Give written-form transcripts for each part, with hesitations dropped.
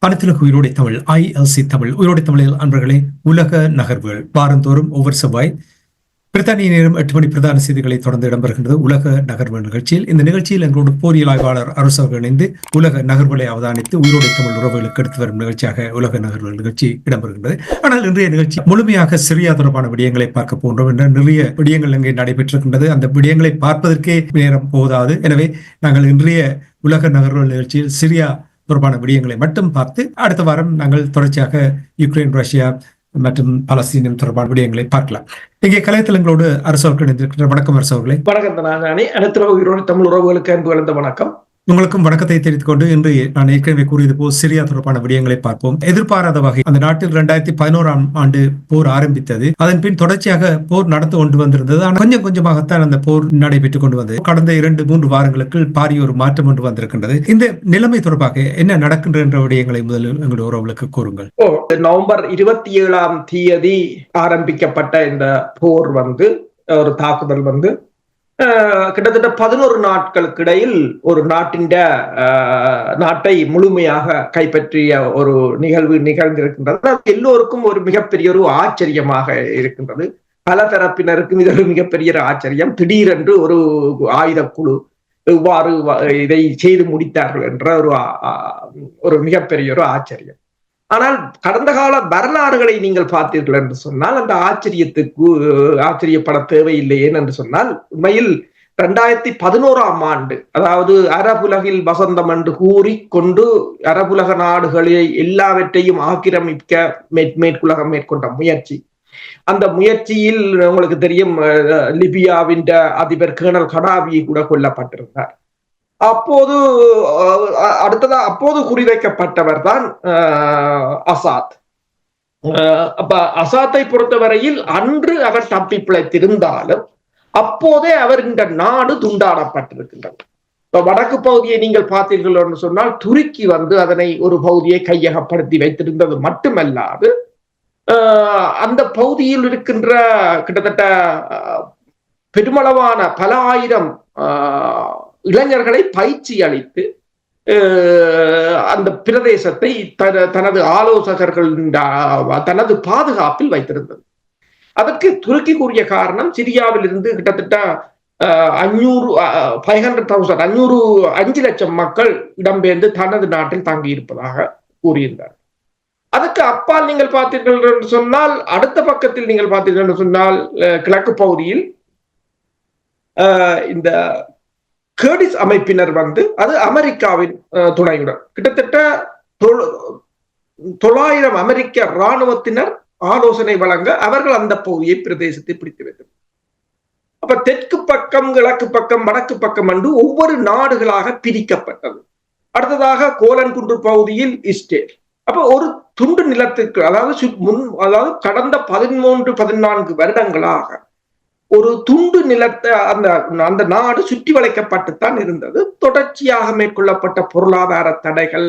அனைத்துலக உயிரோடை தமிழ் ILC தமிழ் உயிரோடை தமிழில் அன்பர்களே, உலக நகர்வுகள் வாரந்தோறும் ஒவ்வொரு செவ்வாய் பிரித்தானிய நேரம் 8 மணி பிரதான செய்திகளை தொடர்ந்து இடம்பெறுகின்றது. உலக நகர்வுகள் நிகழ்ச்சியில் இந்த நிகழ்ச்சியில் எங்களோடு போரியல் ஆய்வாளர் அரசர்கள் இணைந்து உலக நகர்வுகளை அவதானித்து உயிரோடை தமிழ் உறவுகளுக்கு எடுத்து வரும் நிகழ்ச்சியாக உலக நகர்வுகள் நிகழ்ச்சி இடம்பெறுகின்றது. ஆனால் இன்றைய நிகழ்ச்சி முழுமையாக சிரியா தொடர்பான விடயங்களை பார்க்க போன்றோம் என்ற நிறைய விடயங்கள் இங்கே நடைபெற்றிருக்கின்றது. அந்த விடயங்களை பார்ப்பதற்கே நேரம் போதாது. எனவே நாங்கள் இன்றைய உலக நகர்வுகள் நிகழ்ச்சியில் சிரியா தொடர்பான விடயங்களை மட்டும் பார்த்து அடுத்த வாரம் நாங்கள் தொடர்ச்சியாக யுக்ரைன், ரஷ்யா மற்றும் பலஸ்தீனம் தொடர்பான விடயங்களை பார்க்கலாம். இங்கே கலைத்தளங்களோடு அரசவர்கள் இணைந்திருக்கின்ற வணக்கம் அரசவர்களே. வணக்கம். அனைத்து உயிரோடு தமிழ் உறவுகளுக்கு அன்பு கலந்த வணக்கம். உங்களுக்கும் வணக்கத்தை தெரிவித்துக் கொண்டு இன்று நான் ஏற்கனவே கூறியது போல் சிரியா தொடர்பான விடயங்களை பார்ப்போம். எதிர்பாராத வகை அந்த நாட்டில் 2011ஆம் ஆண்டு போர் ஆரம்பித்தது. அதன் பின் தொடர்ச்சியாக போர் நடந்து கொண்டு வந்திருந்தது. ஆனால் கொஞ்சம் கொஞ்சமாகத்தான் அந்த போர் நடைபெற்றுக் கொண்டு வந்தது. கடந்த 2-3 வாரங்களுக்கு பாரிய ஒரு மாற்றம் ஒன்று வந்திருக்கின்றது. இந்த நிலைமை தொடர்பாக என்ன நடக்கின்ற விடயங்களை முதலில் எங்களுடைய உறவுகளுக்கு கூறுங்கள். நவம்பர் 27ஆம் தேதி ஆரம்பிக்கப்பட்ட இந்த போர் ஒரு தாக்குதல் கிட்டத்தட்ட 11 நாட்களுக்கு இடையில் ஒரு நாட்டை முழுமையாக கைப்பற்றிய ஒரு நிகழ்வு நிகழ்ந்திருக்கின்றது. எல்லோருக்கும் ஒரு மிகப்பெரிய ஒரு ஆச்சரியமாக இருக்கின்றது. பல தரப்பினருக்கும் இது ஒரு மிகப்பெரிய ஆச்சரியம். திடீரென்று ஒரு ஆயுத குழு இவ்வாறு இதை செய்து முடித்தார்கள் என்ற ஒரு மிகப்பெரிய ஒரு ஆச்சரியம். ஆனால் கடந்த கால வரலாறுகளை நீங்கள் பார்த்தீர்கள் என்று சொன்னால் அந்த ஆச்சரியப்பட தேவையில்லையே என்று சொன்னால், உண்மையில் 2011ஆம் ஆண்டு, அதாவது அரபுலகில் வசந்தம் என்று கூறிக்கொண்டு அரபுலக நாடுகளை எல்லாவற்றையும் ஆக்கிரமிக்க மேற்குலகம் மேற்கொண்ட முயற்சி, அந்த முயற்சியில் உங்களுக்கு தெரியும் லிபியாவின் அதிபர் கேர்னல் கடாபி கூட கொல்லப்பட்டிருந்தார். அப்போது குறிவைக்கப்பட்டவர் தான் அசாத். அப்ப அசாத்தை பொறுத்தவரையில் அன்று அவர் தப்பி பிழைத்திருந்தாலும் அப்போதே அவர் இந்த நாடு துண்டாடப்பட்டிருக்கின்றது. வடக்கு பகுதியை நீங்கள் பார்த்தீர்கள் என்று சொன்னால் துருக்கி அதனை ஒரு பகுதியை கையகப்படுத்தி வைத்திருந்தது மட்டுமல்லாது அந்த பகுதியில் இருக்கின்ற கிட்டத்தட்ட பெருமளவான பல ஆயிரம் இளைஞர்களை பயிற்சி அளித்து அந்த பிரதேசத்தை தனது ஆலோசகர்கள் தனது பாதுகாப்பில் வைத்திருந்தது. அதற்கு துருக்கி கூறிய காரணம், சிரியாவில் இருந்து கிட்டத்தட்ட 5 லட்சம் மக்கள் இடம்பெயர்ந்து தனது நாட்டில் தங்கி இருப்பதாக கூறியிருந்தார். அதுக்கு அப்பால் நீங்கள் பார்த்தீர்கள் என்று சொன்னால், அடுத்த பக்கத்தில் நீங்கள் பார்த்தீர்கள் என்று சொன்னால், கிழக்கு பகுதியில் இந்த கர்டிஸ் அமைப்பினர் அது அமெரிக்காவின் துணையுடன் கிட்டத்தட்ட 900 அமெரிக்க இராணுவத்தினர் ஆலோசனை வழங்க அவர்கள் அந்த பகுதியை பிரதேசத்தை பிடித்து வைத்தனர். அப்ப தெற்கு பக்கம், கிழக்கு பக்கம், வடக்கு பக்கம் என்று ஒவ்வொரு நாடுகளாக பிரிக்கப்பட்டது. அடுத்ததாக கோலன் குன்று பகுதியில் இஸ்ரேல். அப்ப ஒரு துண்டு நிலத்துக்கு, அதாவது கடந்த 13-14 வருடங்களாக ஒரு துண்டு நிலத்தை அந்த நாடு சுற்றி வளைக்கப்பட்டுத்தான் இருந்தது. தொடர்ச்சியாக மேற்கொள்ளப்பட்ட பொருளாதார தடைகள்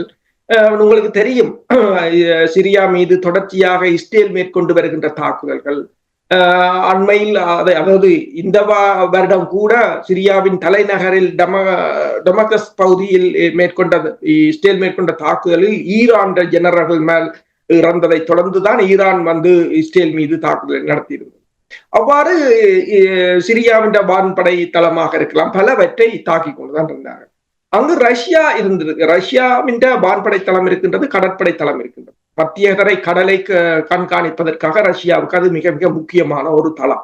உங்களுக்கு தெரியும். சிரியா மீது தொடர்ச்சியாக இஸ்ரேல் மேற்கொண்டு வருகின்ற தாக்குதல்கள், அண்மையில் அதாவது இந்த வருடம் கூட சிரியாவின் தலைநகரில் டமஸ்கஸ் பகுதியில் இஸ்ரேல் மேற்கொண்ட தாக்குதலில் ஈரான் ஜெனரல்கள் மேல் இறந்ததை தொடர்ந்துதான் ஈரான் இஸ்ரேல் மீது தாக்குதல் நடத்தியிருந்தது. அவ்வாறு சிரியாவின் வான்படை தளமாக இருக்கலாம், பலவற்றை தாக்கி கொண்டுதான் இருந்தார்கள். அங்கு ரஷ்யா இருந்திருக்கு. ரஷ்யாவின் வான்படை தளம் இருக்கின்றது, கடற்படை தளம் இருக்கின்றது. மத்திய கடலை கண்காணிப்பதற்காக ரஷ்யாவுக்கு அது மிக மிக முக்கியமான ஒரு தளம்.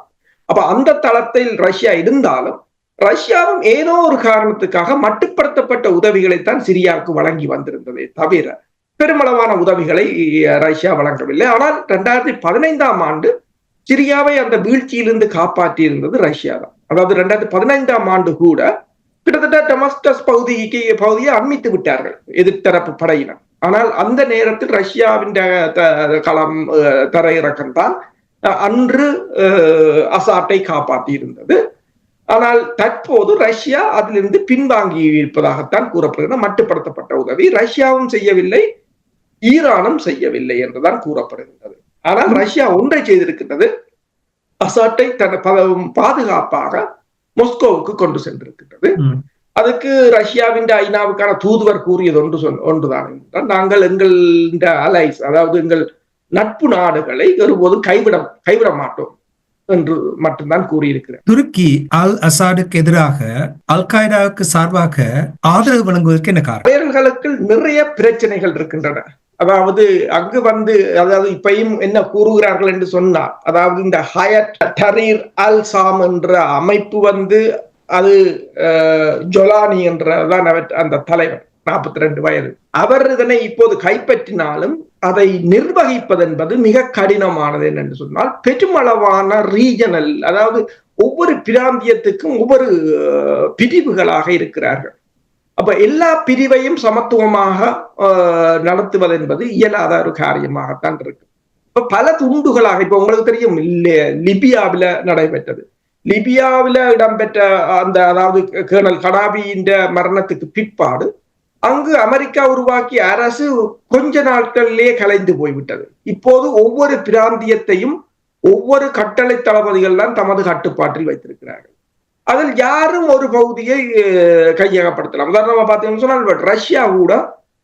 அப்ப அந்த தளத்தில் ரஷ்யா இருந்தாலும் ரஷ்யாவும் ஏதோ ஒரு காரணத்துக்காக மட்டுப்படுத்தப்பட்ட உதவிகளைத்தான் சிரியாவுக்கு வழங்கி வந்திருந்ததே தவிர பெருமளவான உதவிகளை ரஷ்யா வழங்கவில்லை. ஆனால் 2015ஆம் ஆண்டு சிரியாவை அந்த வீழ்ச்சியிலிருந்து காப்பாற்றி இருந்தது ரஷ்யா தான். அதாவது 2015ஆம் ஆண்டு கூட கிட்டத்தட்ட டமஸ்கஸ் பகுதியை அண்மித்து விட்டார்கள் எதிர்த்தரப்பு படையினர். ஆனால் அந்த நேரத்தில் ரஷ்யாவின் களம் தரையிறக்கம் தான் அன்று அசாட்டை காப்பாற்றி இருந்தது. ஆனால் தற்போது ரஷ்யா அதிலிருந்து பின்வாங்கி இருப்பதாகத்தான் கூறப்படுகிறது. மட்டுப்படுத்தப்பட்ட உதவி ரஷ்யாவும் செய்யவில்லை, ஈரானும் செய்யவில்லை என்றுதான் கூறப்படுகின்றது. ஆனால் ரஷ்யா ஒன்றை செய்திருக்கின்றது, அசாட்டை பாதுகாப்பாக மாஸ்கோவுக்கு கொண்டு சென்றிருக்கின்றது. அதுக்கு ரஷ்யாவின் ஐநாவுக்கான தூதுவர் கூறியது ஒன்றுதான், நாங்கள் எங்கள் அலைஸ், அதாவது எங்கள் நட்பு நாடுகளை ஒருபோதும் கைவிட மாட்டோம் என்று மட்டும்தான் கூறியிருக்கிறார். துருக்கி அல் அசாடுக்கு எதிராக அல் qaedaவுக்கு சார்பாக ஆதரவு வழங்குவதற்கு என்ன காரணம்? அவர்களுக்கு நிறைய பிரச்சனைகள் இருக்கின்றன. அதாவது அங்கு அதாவது இப்பயும் என்ன கூறுகிறார்கள் என்று சொன்னார், அதாவது இந்த ஹயட் தரீர் அல் சாம் என்ற அமைப்பு அது ஜொலானி என்றதான் அந்த தலைவர், 42 வயது. அவர் இதனை இப்போது கைப்பற்றினாலும் அதை நிர்வகிப்பது என்பது மிக கடினமானது. என்று சொன்னால் பெருமளவான ரீஜனல், அதாவது ஒவ்வொரு பிராந்தியத்துக்கும் ஒவ்வொரு பிரிவுகளாக இருக்கிறார்கள். அப்ப எல்லா பிரிவையும் சமத்துவமாக நடத்துவது என்பது இயலாத ஒரு காரியமாகத்தான் இருக்கு. இப்ப பல துண்டுகளாக, இப்ப உங்களுக்கு தெரியும் லிபியாவில நடைபெற்றது. லிபியாவில இடம்பெற்ற அதாவது கேர்னல் கடாபியின் மரணத்துக்கு பிற்பாடு அங்கு அமெரிக்கா உருவாக்கிய அரசு கொஞ்ச நாட்களிலே கலைந்து போய்விட்டது. இப்போது ஒவ்வொரு பிராந்தியத்தையும் ஒவ்வொரு கட்டளை தளபதிகள் தான் தமது கட்டுப்பாட்டில் வைத்திருக்கிறார்கள். அதில் யாரும் ஒரு பகுதியை கையகப்படுத்தலாம். உதாரணமா பார்த்தீங்கன்னு சொன்னால் ரஷ்யா கூட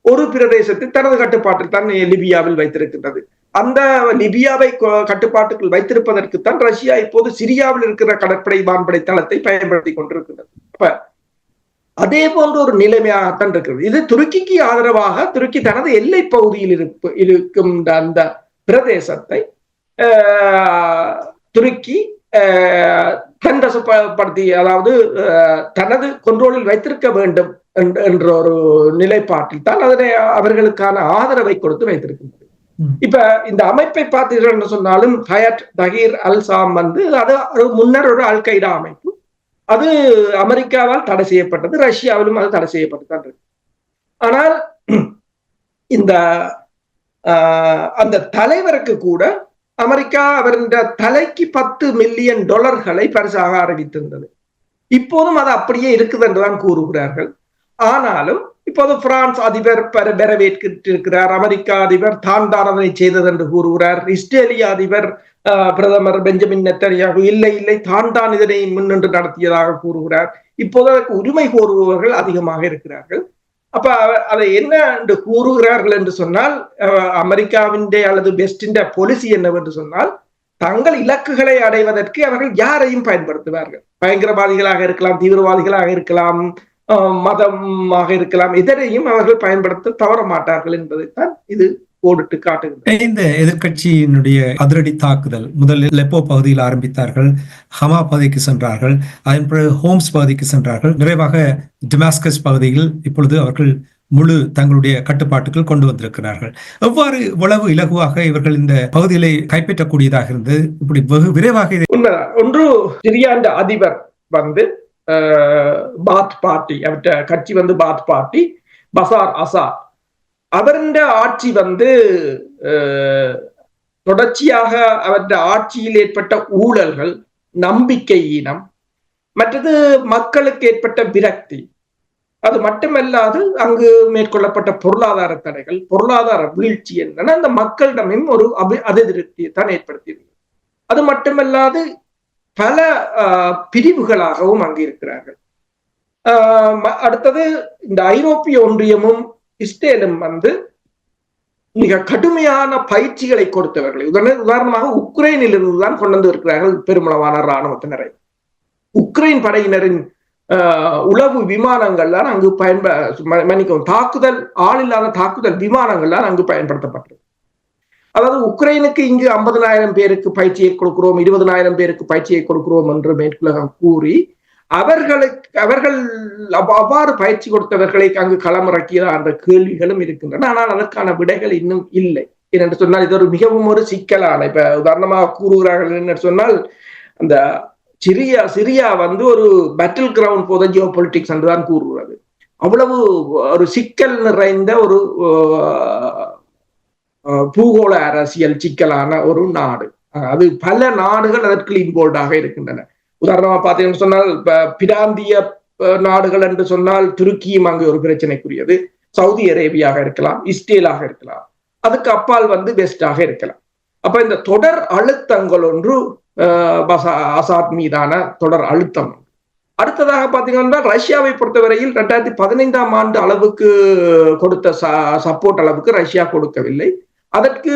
ஒரு பிரதேசத்தை தனது கட்டுப்பாட்டில் தான் லிபியாவில் வைத்திருக்கின்றது. அந்த லிபியாவை கட்டுப்பாட்டுக்குள் வைத்திருப்பதற்குத்தான் ரஷ்யா இப்போது சிரியாவில் இருக்கிற கடற்படை வான்படை தளத்தை பயன்படுத்தி கொண்டிருக்கின்றது. அப்ப அதே போன்ற ஒரு நிலைமையாகத்தான் இருக்கிறது. இது துருக்கிக்கு ஆதரவாக துருக்கி தனது எல்லை பகுதியில் இருக்கும் அந்த பிரதேசத்தை துருக்கி தன்வசப்படுத்தி, அதாவது தனது கொண்ட்ரோலில் வைத்திருக்க வேண்டும் என்ற ஒரு நிலைப்பாட்டில் தான் அதனை அவர்களுக்கான ஆதரவை கொடுத்து வைத்திருக்கின்றது. இப்ப இந்த அமைப்பை பார்த்தீர்கள் சொன்னாலும் ஹயட் தஹீர் அல் சாம் அது முன்னர் ஒரு அல் qaeda அமைப்பு. அது அமெரிக்காவால் தடை செய்யப்பட்டது, ரஷ்யாவிலும் அது தடை செய்யப்பட்டுதான் இருக்கு. ஆனால் இந்த அந்த தலைவருக்கு கூட அமெரிக்கா அவரின் தலைக்கு $10 மில்லியன் பரிசாக அறிவித்திருந்தது. இப்போதும் அது அப்படியே இருக்குது என்றுதான் கூறுகிறார்கள். ஆனாலும் இப்போது பிரான்ஸ் அதிபர் வரவேற்றிருக்கிறார், அமெரிக்கா அதிபர் தான் அதனை செய்தது என்று கூறுகிறார், இஸ்ரேலிய அதிபர் பிரதமர் பெஞ்சமின் நெத்தன்யாகு இல்லை தான் இதனை முன்னின்று நடத்தியதாக கூறுகிறார். இப்போது அதற்கு உரிமை கோருபவர்கள் அதிகமாக இருக்கிறார்கள். அப்ப அதை என்ன என்று கூறுகிறார்கள் என்று சொன்னால், அமெரிக்காவின் அல்லது வெஸ்டின் பாலிசி என்னவென்று சொன்னால், தங்கள் இலக்குகளை அடைவதற்கு அவர்கள் யாரையும் பயன்படுத்துவார்கள். பயங்கரவாதிகளாக இருக்கலாம், தீவிரவாதிகளாக இருக்கலாம், மதமாக இருக்கலாம், எதனையும் அவர்கள் பயன்படுத்த தவற மாட்டார்கள் என்பதைத்தான் இது போட்டு காட்டுகிறது. இந்த எதிர்கட்சியினுடைய அதிரடி தாக்குதல் முதலில் லெப்போ பகுதியில் ஆரம்பித்தார்கள், ஹமா பகுதிக்கு சென்றார்கள், அதன் பிறகு ஹோம்ஸ் பகுதிக்கு சென்றார்கள், நிறைவாக டெமாஸ்கஸ் பகுதியில் இப்பொழுது அவர்கள் முழு தங்களுடைய கட்டுப்பாட்டுக்குள் கொண்டு வந்திருக்கிறார்கள். எவ்வாறு இவ்வளவு இலகுவாக இவர்கள் இந்த பகுதிகளை கைப்பற்றக்கூடியதாக இருந்து இப்படி வெகு விரைவாக ஒன்று சிரியாண்ட அதிபர் பாத் பார்ட்டி, அவற்ற கட்சி பாத் பார்ட்டி, பசார் அசாத் அவருடைய ஆட்சி தொடர்ச்சியாக அவருடைய ஆட்சியில் ஏற்பட்ட ஊழல்கள், நம்பிக்கை ஈனம், மற்றது மக்களுக்கு ஏற்பட்ட விரக்தி, அது மட்டுமல்லாது அங்கு மேற்கொள்ளப்பட்ட பொருளாதார தடைகள், பொருளாதார வீழ்ச்சி என்னன்னா அந்த மக்களிடமும் ஒரு அதிருப்தியை தான் ஏற்படுத்தியிருந்தது. அது மட்டுமல்லாது பல பிரிவுகளாகவும் அங்கு இருக்கிறார்கள். அடுத்தது இந்த ஐரோப்பிய ஒன்றியமும் இஸ்ரேலும் மிக கடுமையான பயிற்சிகளை கொடுத்தவர்களை, உதாரணமாக உக்ரைனில் இருந்துதான் கொண்டு வந்து இருக்கிறார்கள் பெருமளவான இராணுவத்தினரை. உக்ரைன் படையினரின் உளவு விமானங்கள் தான் அங்கு மன்னிக்கவும் தாக்குதல், ஆளில்லாத தாக்குதல் விமானங்கள் தான் அங்கு பயன்படுத்தப்பட்டது. அதாவது உக்ரைனுக்கு இங்கு 50,000 பேருக்கு பயிற்சியை கொடுக்கிறோம், 20,000 பேருக்கு பயிற்சியை கொடுக்கிறோம் என்று மேற்குலகம் கூறி அவர்கள் அவ்வாறு பயிற்சி கொடுத்தவர்களை அங்கு களமிறக்கிய அந்த கேள்விகளும் இருக்கின்றன. ஆனால் அதற்கான விடைகள் இன்னும் இல்லை. என்று சொன்னால் இது ஒரு மிகவும் ஒரு சிக்கலான, இப்ப உதாரணமாக கூறுகிறார்கள் என்று சொன்னால், அந்த சிரியா ஒரு battle ground for the Jio politics என்றுதான் கூறுகிறது. அவ்வளவு ஒரு சிக்கல் நிறைந்த ஒரு பூகோள அரசியல் சிக்கலான ஒரு நாடு. அது பல நாடுகள் அதற்கு இன்வால்வ்டாக இருக்கின்றன. உதாரணமா பார்த்தீங்கன்னு சொன்னால் பிராந்திய நாடுகள் என்று சொன்னால் துருக்கியும் அங்கு ஒரு பிரச்சனைக்குரியது. சவுதி அரேபியாக இருக்கலாம், இஸ்ரேலாக இருக்கலாம், அதுக்கு அப்பால் வெஸ்டாக இருக்கலாம். அப்ப இந்த தொடர் அழுத்தங்கள் ஒன்று அசாத் மீதான தொடர் அழுத்தம். அடுத்ததாக பார்த்தீங்கன்னா ரஷ்யாவை பொறுத்தவரையில் 2015 ஆண்டு அளவுக்கு கொடுத்த சப்போர்ட் அளவுக்கு ரஷ்யா கொடுக்கவில்லை. அதற்கு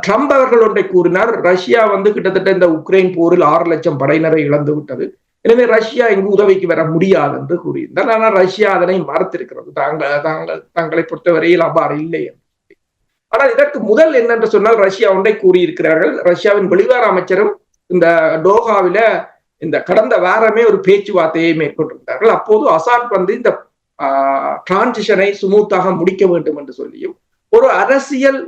ட்ரம்ப் அவர்கள் ஒன்றை கூறினார், ரஷ்யா கிட்டத்தட்ட இந்த உக்ரைன் போரில் 6 லட்சம் படையினரை இழந்து விட்டது, எனவே ரஷ்யா இங்கு உதவிக்கு வர முடியாது என்று கூறியிருந்தார். ஆனால் ரஷ்யா அதனை மறுத்திருக்கிறது, தங்களை பொறுத்தவரையில் அவ்வாறு இல்லை. ஆனால் இதற்கு முதல் என்னென்று சொன்னால் ரஷ்யா ஒன்றை கூறியிருக்கிறார்கள். ரஷ்யாவின் வெளிவார அமைச்சரும் இந்த டோஹாவில இந்த கடந்த வாரமே ஒரு பேச்சுவார்த்தையை மேற்கொண்டிருந்தார்கள். அப்போது அசாத் இந்த டிரான்சிஷனை சுமூத்தாக முடிக்க வேண்டும் என்று சொல்லியும் ஒரு அரசியல்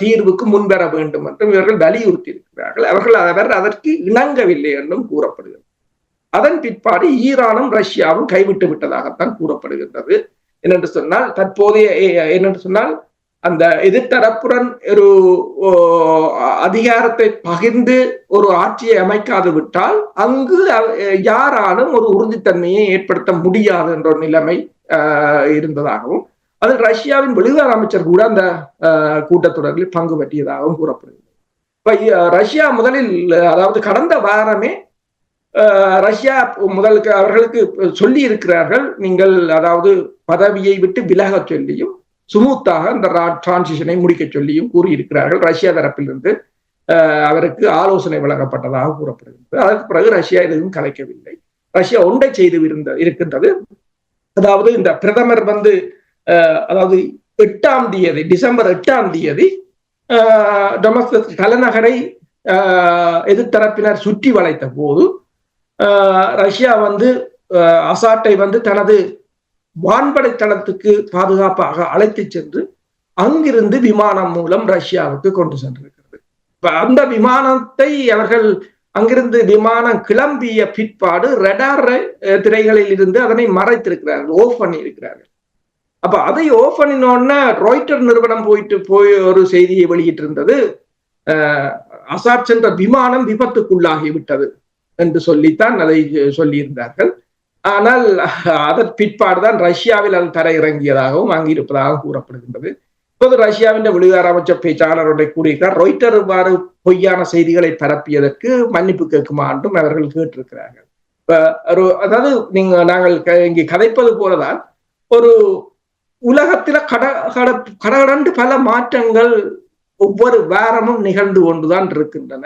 தீர்வுக்கு முன்வர வேண்டும் என்றும் இவர்கள் வலியுறுத்தி இருக்கிறார்கள். அவர் அதற்கு இணங்கவில்லை என்றும் கூறப்படுகிறது. அதன் பிற்பாடு ஈரானும் ரஷ்யாவும் கைவிட்டு விட்டதாகத்தான் கூறப்படுகின்றது. என்னென்று சொன்னால் தற்போதைய அந்த எதிர்த்தரப்புடன் ஒரு அதிகாரத்தை பகிர்ந்து ஒரு ஆட்சியை அமைக்காது விட்டால் அங்கு யாராலும் ஒரு உறுதித்தன்மையை ஏற்படுத்த முடியாது என்ற ஒரு நிலைமை இருந்ததாகவும், அதில் ரஷ்யாவின் வெளிவார அமைச்சர் கூட அந்த கூட்டத்தொடரில் பங்கு பற்றியதாகவும் கூறப்படுகிறது. இப்ப ரஷ்யா முதலில், அதாவது கடந்த வாரமே ரஷ்யா முதலுக்கு அவர்களுக்கு சொல்லி இருக்கிறார்கள், நீங்கள் அதாவது பதவியை விட்டு விலக சொல்லியும் சுமூத்தாக இந்த டிரான்சிஷனை முடிக்க சொல்லியும் கூறியிருக்கிறார்கள். ரஷ்யா தரப்பிலிருந்து அவருக்கு ஆலோசனை வழங்கப்பட்டதாக கூறப்படுகிறது. அதற்கு பிறகு ரஷ்யா எதுவும் கலைக்கவில்லை. ரஷ்யா ஒன்றை செய்து இருக்கின்றது, அதாவது இந்த பிரதமர் அதாவது 8ஆம் தேதி டிசம்பர் 8ஆம் தேதி டொமஸ்கஸ் தலைநகரை எதிர்த்தரப்பினர் சுற்றி வளைத்த போது ரஷ்யா அசாட்டை தனது வான்படை தளத்துக்கு பாதுகாப்பாக அழைத்து சென்று அங்கிருந்து விமானம் மூலம் ரஷ்யாவுக்கு கொண்டு சென்றிருக்கிறது. அந்த விமானத்தை அவர்கள் அங்கிருந்து விமானம் கிளம்பிய பிற்பாடு ரடார் திரைகளில் இருந்து அதனை மறைத்திருக்கிறார்கள், ஓஃப் பண்ணி இருக்கிறார்கள். அப்ப அதை ஓஃப் பண்ணினோன்னா ராய்ட்டர் நிறுவனம் போய் ஒரு செய்தியை வெளியிட்டிருந்தது, அசாட் சென்ற விமானம் விபத்துக்குள்ளாகி விட்டது என்று சொல்லித்தான் அதை சொல்லியிருந்தார்கள். ஆனால் அதன் பிற்பாடுதான் ரஷ்யாவில் அது தர இறங்கியதாகவும் அங்கிருப்பதாக கூறப்படுகின்றது. இப்போது ரஷ்யாவின் வெளிவார அமைச்சர் பேச்சாளருடைய கூறியிருக்கிறார், ராய்ட்டர் இவ்வாறு பொய்யான செய்திகளை பரப்பியதற்கு மன்னிப்பு கேட்குமா என்றும் அவர்கள் கேட்டிருக்கிறார்கள். அதாவது நாங்கள் இங்கே கதைப்பது போலதான் ஒரு உலகத்தில கடகடண்டு பல மாற்றங்கள் ஒவ்வொரு வாரமும் நிகழ்ந்து கொண்டுதான் இருக்கின்றன.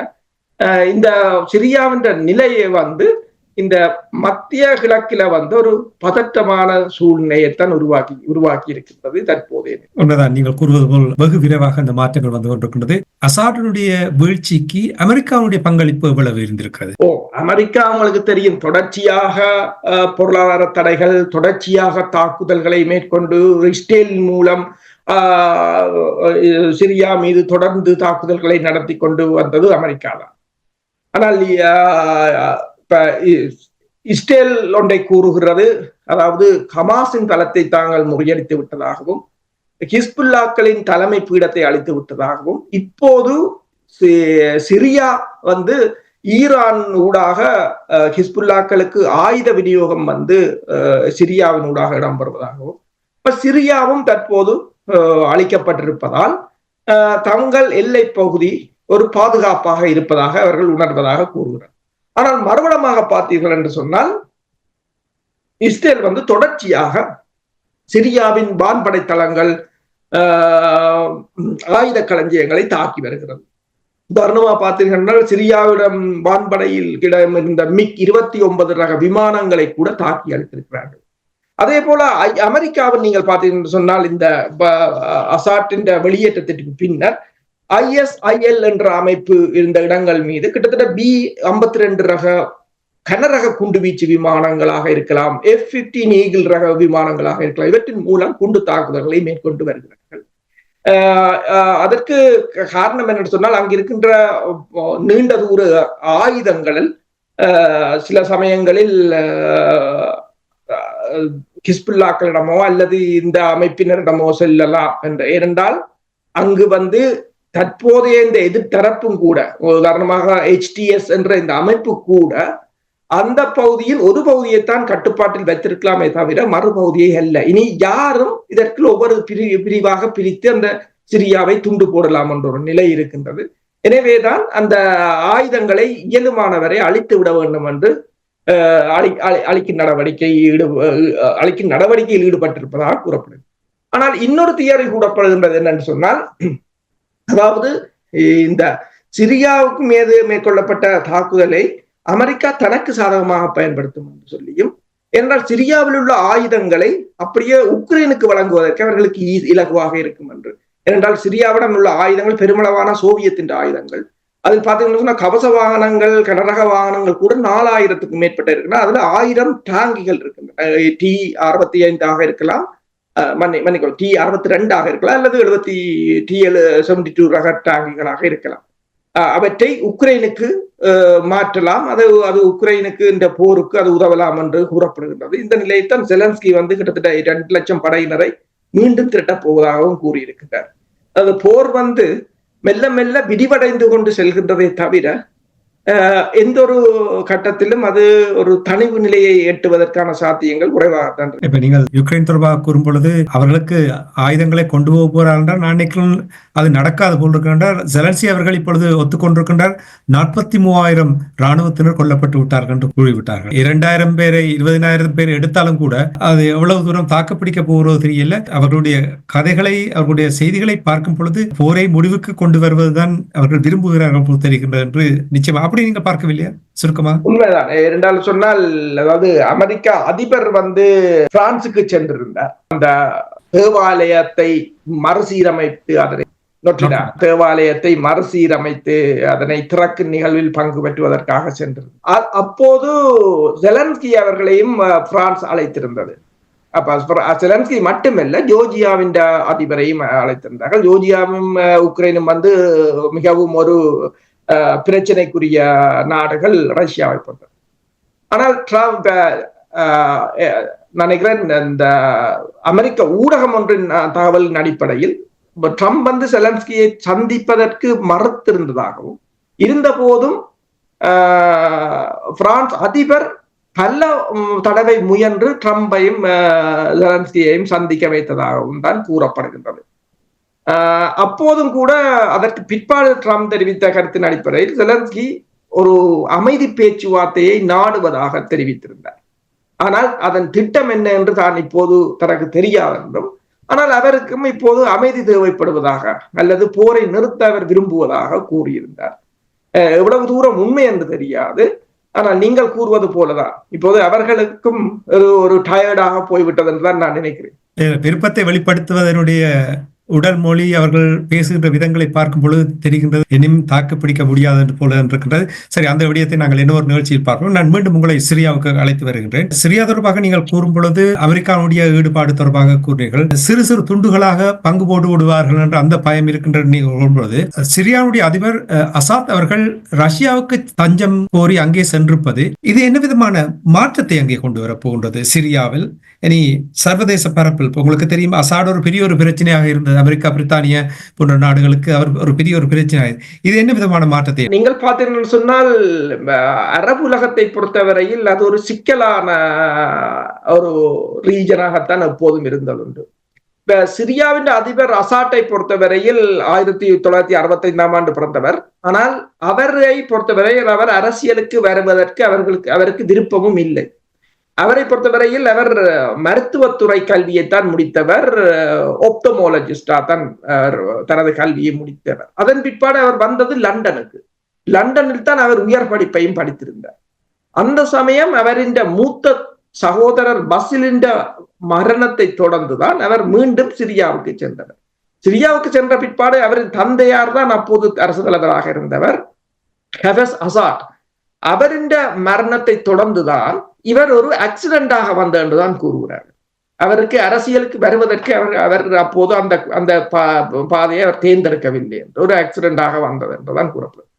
இந்த சிரியாவின் நிலையை இந்த மத்திய கிழக்கில ஒரு பதட்டமான சூழ்நிலையைத்தான் உருவாக்கி இருக்கின்றது தற்போதைய. உண்மைதான், நீங்கள் கூறுவது போல் வெகு விரைவாக இந்த மாற்றங்கள் வந்து கொண்டிருக்கின்றது. அசாடினுடைய வீழ்ச்சிக்கு அமெரிக்காவுடைய பங்களிப்பு எவ்வளவு இருந்திருக்கிறது? அமெரிக்கா உங்களுக்கு தெரியும், தொடர்ச்சியாக பொருளாதார தடைகள், தொடர்ச்சியாக தாக்குதல்களை மேற்கொண்டு இஸ்ரேல் மூலம் சிரியா மீது தொடர்ந்து தாக்குதல்களை நடத்தி கொண்டு வந்தது அமெரிக்கா தான். ஆனால் இஸ்ரேல் ஒன்றை கூறுகிறது, அதாவது ஹமாஸின் தளத்தை தாங்கள் முறியடித்து விட்டதாகவும் ஹிஸ்புல்லாக்களின் தலைமை பீடத்தை அழித்து விட்டதாகவும், இப்போது சிரியா ஈரான் ஊடாக ஹிஸ்புல்லாக்களுக்கு ஆயுத விநியோகம் சிரியாவின் ஊடாக இடம்பெறுவதாகவும், சிரியாவும் தற்போது அழிக்கப்பட்டிருப்பதால் தங்கள் எல்லை பகுதி ஒரு பாதுகாப்பாக இருப்பதாக அவர்கள் உணர்வதாக கூறுகிறார். ஆனால் மறுபடமாக பார்த்தீர்கள் என்று சொன்னால் இஸ்ரேல் தொடர்ச்சியாக சிரியாவின் வான்படை தளங்கள், ஆயுத களஞ்சியங்களை தாக்கி வருகிறது. உதாரணமா பார்த்தீர்கள், சிரியாவிடம் வான்படையில் இருந்த MiG-29 ரக விமானங்களை கூட தாக்கி அளித்திருக்கிறார்கள். அதே போல அமெரிக்காவில் நீங்கள் பார்த்தீங்கன்னு சொன்னால் இந்த அசாட்டின் வெளியேற்றத்திற்கு பின்னர் ISIL என்ற அமைப்பு இருந்த இடங்கள் மீது கிட்டத்தட்ட B-52 ரக கனரக குண்டுவீச்சு விமானங்களாக இருக்கலாம், F-15 ஈகிள் ரக விமானங்களாக இருக்கலாம், இவற்றின் மூலம் குண்டு தாக்குதல்களை மேற்கொண்டு வருகிறார்கள். அதற்கு காரணம் என்னன்னு சொன்னால் அங்கிருக்கின்ற நீண்ட தூர ஆயுதங்களில் சில சமயங்களில் ஹிஸ்புல்லாக்களிடமோ அல்லது இந்த அமைப்பினரிடமோ செல்லலாம் என்று. ஏனென்றால் அங்கு தற்போதைய இந்த எதிர்த்தரப்பும் கூட, உதாரணமாக HTS என்ற இந்த அமைப்பு கூட அந்த பகுதியில் ஒரு பகுதியைத்தான் கட்டுப்பாட்டில் வைத்திருக்கலாமே தவிர மறுபகுதியை அல்ல. இனி யாரும் இதற்கு ஒவ்வொரு பிரிவாக பிரித்து அந்த சிரியாவை துண்டு போடலாம் என்ற ஒரு நிலை இருக்கின்றது. எனவேதான் அந்த ஆயுதங்களை இயலுமானவரை அழித்து விட வேண்டும் என்று அழிக்கும் நடவடிக்கையில் ஈடுபட்டிருப்பதாக கூறப்படுது. ஆனால் இன்னொரு தியரி கூறப்படுகின்றது என்னன்னு சொன்னால், அதாவது இந்த சிரியாவுக்கு மீது மேற்கொள்ளப்பட்ட தாக்குதலை அமெரிக்கா தனக்கு சாதகமாக பயன்படுத்தும் என்று சொல்லியும், என்றால் சிரியாவில் உள்ள ஆயுதங்களை அப்படியே உக்ரைனுக்கு வழங்குவதற்கு அவர்களுக்கு இலகுவாக இருக்கும் என்று. ஏனென்றால் சிரியாவிடம் உள்ள ஆயுதங்கள் பெருமளவான சோவியத்தின் ஆயுதங்கள். அதில் பார்த்தீங்கன்னா கவச வாகனங்கள், கனரக வாகனங்கள் கூட 4000க்கும் மேற்பட்ட இருக்குன்னா அதுல 1000 டாங்கிகள் இருக்கின்றன. T-65 இருக்கலாம், மன்னிக்கணும் T-62 இருக்கலாம், அல்லது T-72 ரக டாங்கிகளாக இருக்கலாம். அவற்றை உக்ரைனுக்கு மாற்றலாம். அது உக்ரைனுக்கு இந்த போருக்கு அது உதவலாம் என்று கூறப்படுகின்றது. இந்த நிலையத்தான் செலன்ஸ்கி கிட்டத்தட்ட 2 லட்சம் படையினரை மீண்டும் திரட்டப் போவதாகவும் கூறியிருக்கிறார். அது போர் மெல்ல மெல்ல விரிவடைந்து கொண்டு செல்கின்றதை தவிர எந்த ஒரு கட்டத்திலும் அது ஒரு தனிவு நிலையை எட்டுவதற்கான சாத்தியங்கள் குறைவாகத்தான். இப்ப நீங்கள் யுக்ரைன் தொடர்பாக கூறும் பொழுது அவர்களுக்கு ஆயுதங்களை கொண்டு போக போறார் என்றால் நான் நினைக்கிறேன் அது நடக்காது போல் இருக்கின்றார். ஜெலன்ஸ்கி அவர்கள் இப்பொழுது ஒத்துக்கொண்டிருக்கின்றார். 43,000 இராணுவத்தினர் கொல்லப்பட்டு விட்டார்கள் என்று கூறிவிட்டார்கள். 2,000 பேரை 20,000 பேர் எடுத்தாலும் கூட அது எவ்வளவு தூரம் தாக்குப்பிடிக்க போகிறது தெரியல. அவர்களுடைய கதைகளை, அவர்களுடைய செய்திகளை பார்க்கும் பொழுது போரை முடிவுக்கு கொண்டு வருவதுதான் அவர்கள் விரும்புகிறார்கள் போல் தெரிகின்றது என்று நிச்சயமா. அப்படி நீங்க பார்க்கவில்லையா? சுருக்கமா உண்மைதான். இரண்டாலும் சொன்னால், அதாவது அமெரிக்கா அதிபர் பிரான்சுக்கு சென்றிருந்தார். அந்த தேவாலயத்தை மறுசீரமைத்து அதனை தேவாலயத்தை மறுசீரமைத்து அதனை திறக்கும் நிகழ்வில் பங்கு பெற்றுவதற்காக சென்றிருந்தார். அப்போது ஜெலன்ஸ்கி அவர்களையும் பிரான்ஸ் அழைத்திருந்தது. அப்ப செலன்ஸ்கி மட்டுமல்ல, ஜோர்ஜியாவின் அதிபரையும் அழைத்திருந்தார்கள். ஜோர்ஜியாவும் உக்ரைனும் மிகவும் ஒரு பிரச்சனைக்குரிய நாடுகள் ரஷ்யாவை பொறுத்தது. ஆனால் ட்ரம்ப், நினைக்கிறேன் இந்த அமெரிக்க ஊடகம் ஒன்றின் தகவலின் அடிப்படையில் ட்ரம்ப் செலன்ஸ்கியை சந்திப்பதற்கு மறுத்திருந்ததாகவும், இருந்த போதும் பிரான்ஸ் அதிபர் பல தடவை முயன்று ட்ரம்பையும் ஜெலன்ஸ்கியையும் சந்திக்க வைத்ததாகவும் தான் கூறப்படுகின்றது. அப்போதும் கூட அதற்கு பிற்பாடு ட்ரம்ப் தெரிவித்த கருத்தின் அடிப்படையில் ஜெலன்ஸ்கி ஒரு அமைதி பேச்சுவார்த்தையை நாடுவதாக தெரிவித்திருந்தார். ஆனால் அதன் திட்டம் என்ன என்று தான் இப்போது தனக்கு தெரியாது என்றும், ஆனால் அவருக்கும் இப்போது அமைதி தேவைப்படுவதாக அல்லது போரை நிறுத்த அவர் விரும்புவதாக கூறியிருந்தார். எவ்வளவு தூரம் உண்மை என்று தெரியாது. ஆனால் நீங்கள் கூறுவது போலதான் இப்போது அவர்களுக்கும் ஒரு டயர்டாக போய்விட்டது என்றுதான் நான் நினைக்கிறேன். விருப்பத்தை வெளிப்படுத்துவதனுடைய உடல் மொழி, அவர்கள் பேசுகின்ற விதங்களை பார்க்கும் பொழுது தெரிகின்றது இனியும் தாக்கு பிடிக்க முடியாது என்று போல இருக்கின்றது. சரி, அந்த விடயத்தை நாங்கள் இன்னொரு நிகழ்ச்சியில் பார்ப்போம். நான் மீண்டும் உங்களை சிரியாவுக்கு அழைத்து வருகின்றேன். சிரியா தொடர்பாக நீங்கள் கூறும் பொழுது அமெரிக்காவுடைய ஈடுபாடு தொடர்பாக கூறினீர்கள். சிறு சிறு துண்டுகளாக பங்கு போட்டு விடுவார்கள் என்ற அந்த பயம் இருக்கின்ற பொழுது சிரியாவுடைய அதிபர் அசாத் அவர்கள் ரஷ்யாவுக்கு தஞ்சம் கோரி அங்கே சென்றிருப்பது, இது என்ன விதமான மாற்றத்தை அங்கே கொண்டு வரப் போகின்றது சிரியாவில்? இனி சர்வதேச பரப்பில் உங்களுக்கு தெரியும், அசாட் ஒரு பெரிய ஒரு பிரச்சனையாக இருந்தது. அமெரிக்கா, பிரித்தானியா போன்ற நாடுகளுக்கு அவர் ஒரு பெரிய ஒரு பிரச்சனை. இது என்ன விதமான மாற்றத்தை நீங்கள் பார்த்தீங்கன்னு சொன்னால், அரபு உலகத்தை பொறுத்தவரையில் அது ஒரு சிக்கலான ஒரு ரீஜனாகத்தான் எப்போதும் இருந்ததுண்டு. சிரியாவின் அதிபர் அசாட்டை பொறுத்தவரையில் 1965 பிறந்தவர். ஆனால் அவரை பொறுத்தவரையில் அவர் அரசியலுக்கு வருவதற்கு அவருக்கு விருப்பமும் இல்லை. அவரை பொறுத்தவரையில் அவர் மருத்துவத்துறை கல்வியைத்தான் முடித்தவர். ஒப்டமோலஜிஸ்டா தான் தனது கல்வியை முடித்தவர். அதன் பிற்பாடு அவர் வந்தது லண்டனுக்கு. லண்டனில் தான் அவர் உயர் படிப்பையும் படித்திருந்தார். அந்த சமயம் அவரின் மூத்த சகோதரர் பசிலின் மரணத்தை தொடர்ந்துதான் அவர் மீண்டும் சிரியாவுக்கு சென்றவர். சிரியாவுக்கு சென்ற பிற்பாடு அவரின் தந்தையார் தான் அப்போது அரசு தலைவராக இருந்தவர், ஹஃபஸ் அசாட். அவரின் மரணத்தை தொடர்ந்துதான் இவர் ஒரு ஆக்சிடென்டாக வந்த என்றுதான் கூறுகிறார். அவருக்கு அரசியலுக்கு வருவதற்கு அவர் அப்போது அந்த பாதையை அவர் தேர்ந்தெடுக்கவில்லை என்று, ஒரு ஆக்சிடென்டாக வந்தது என்றுதான் கூறப்படும்.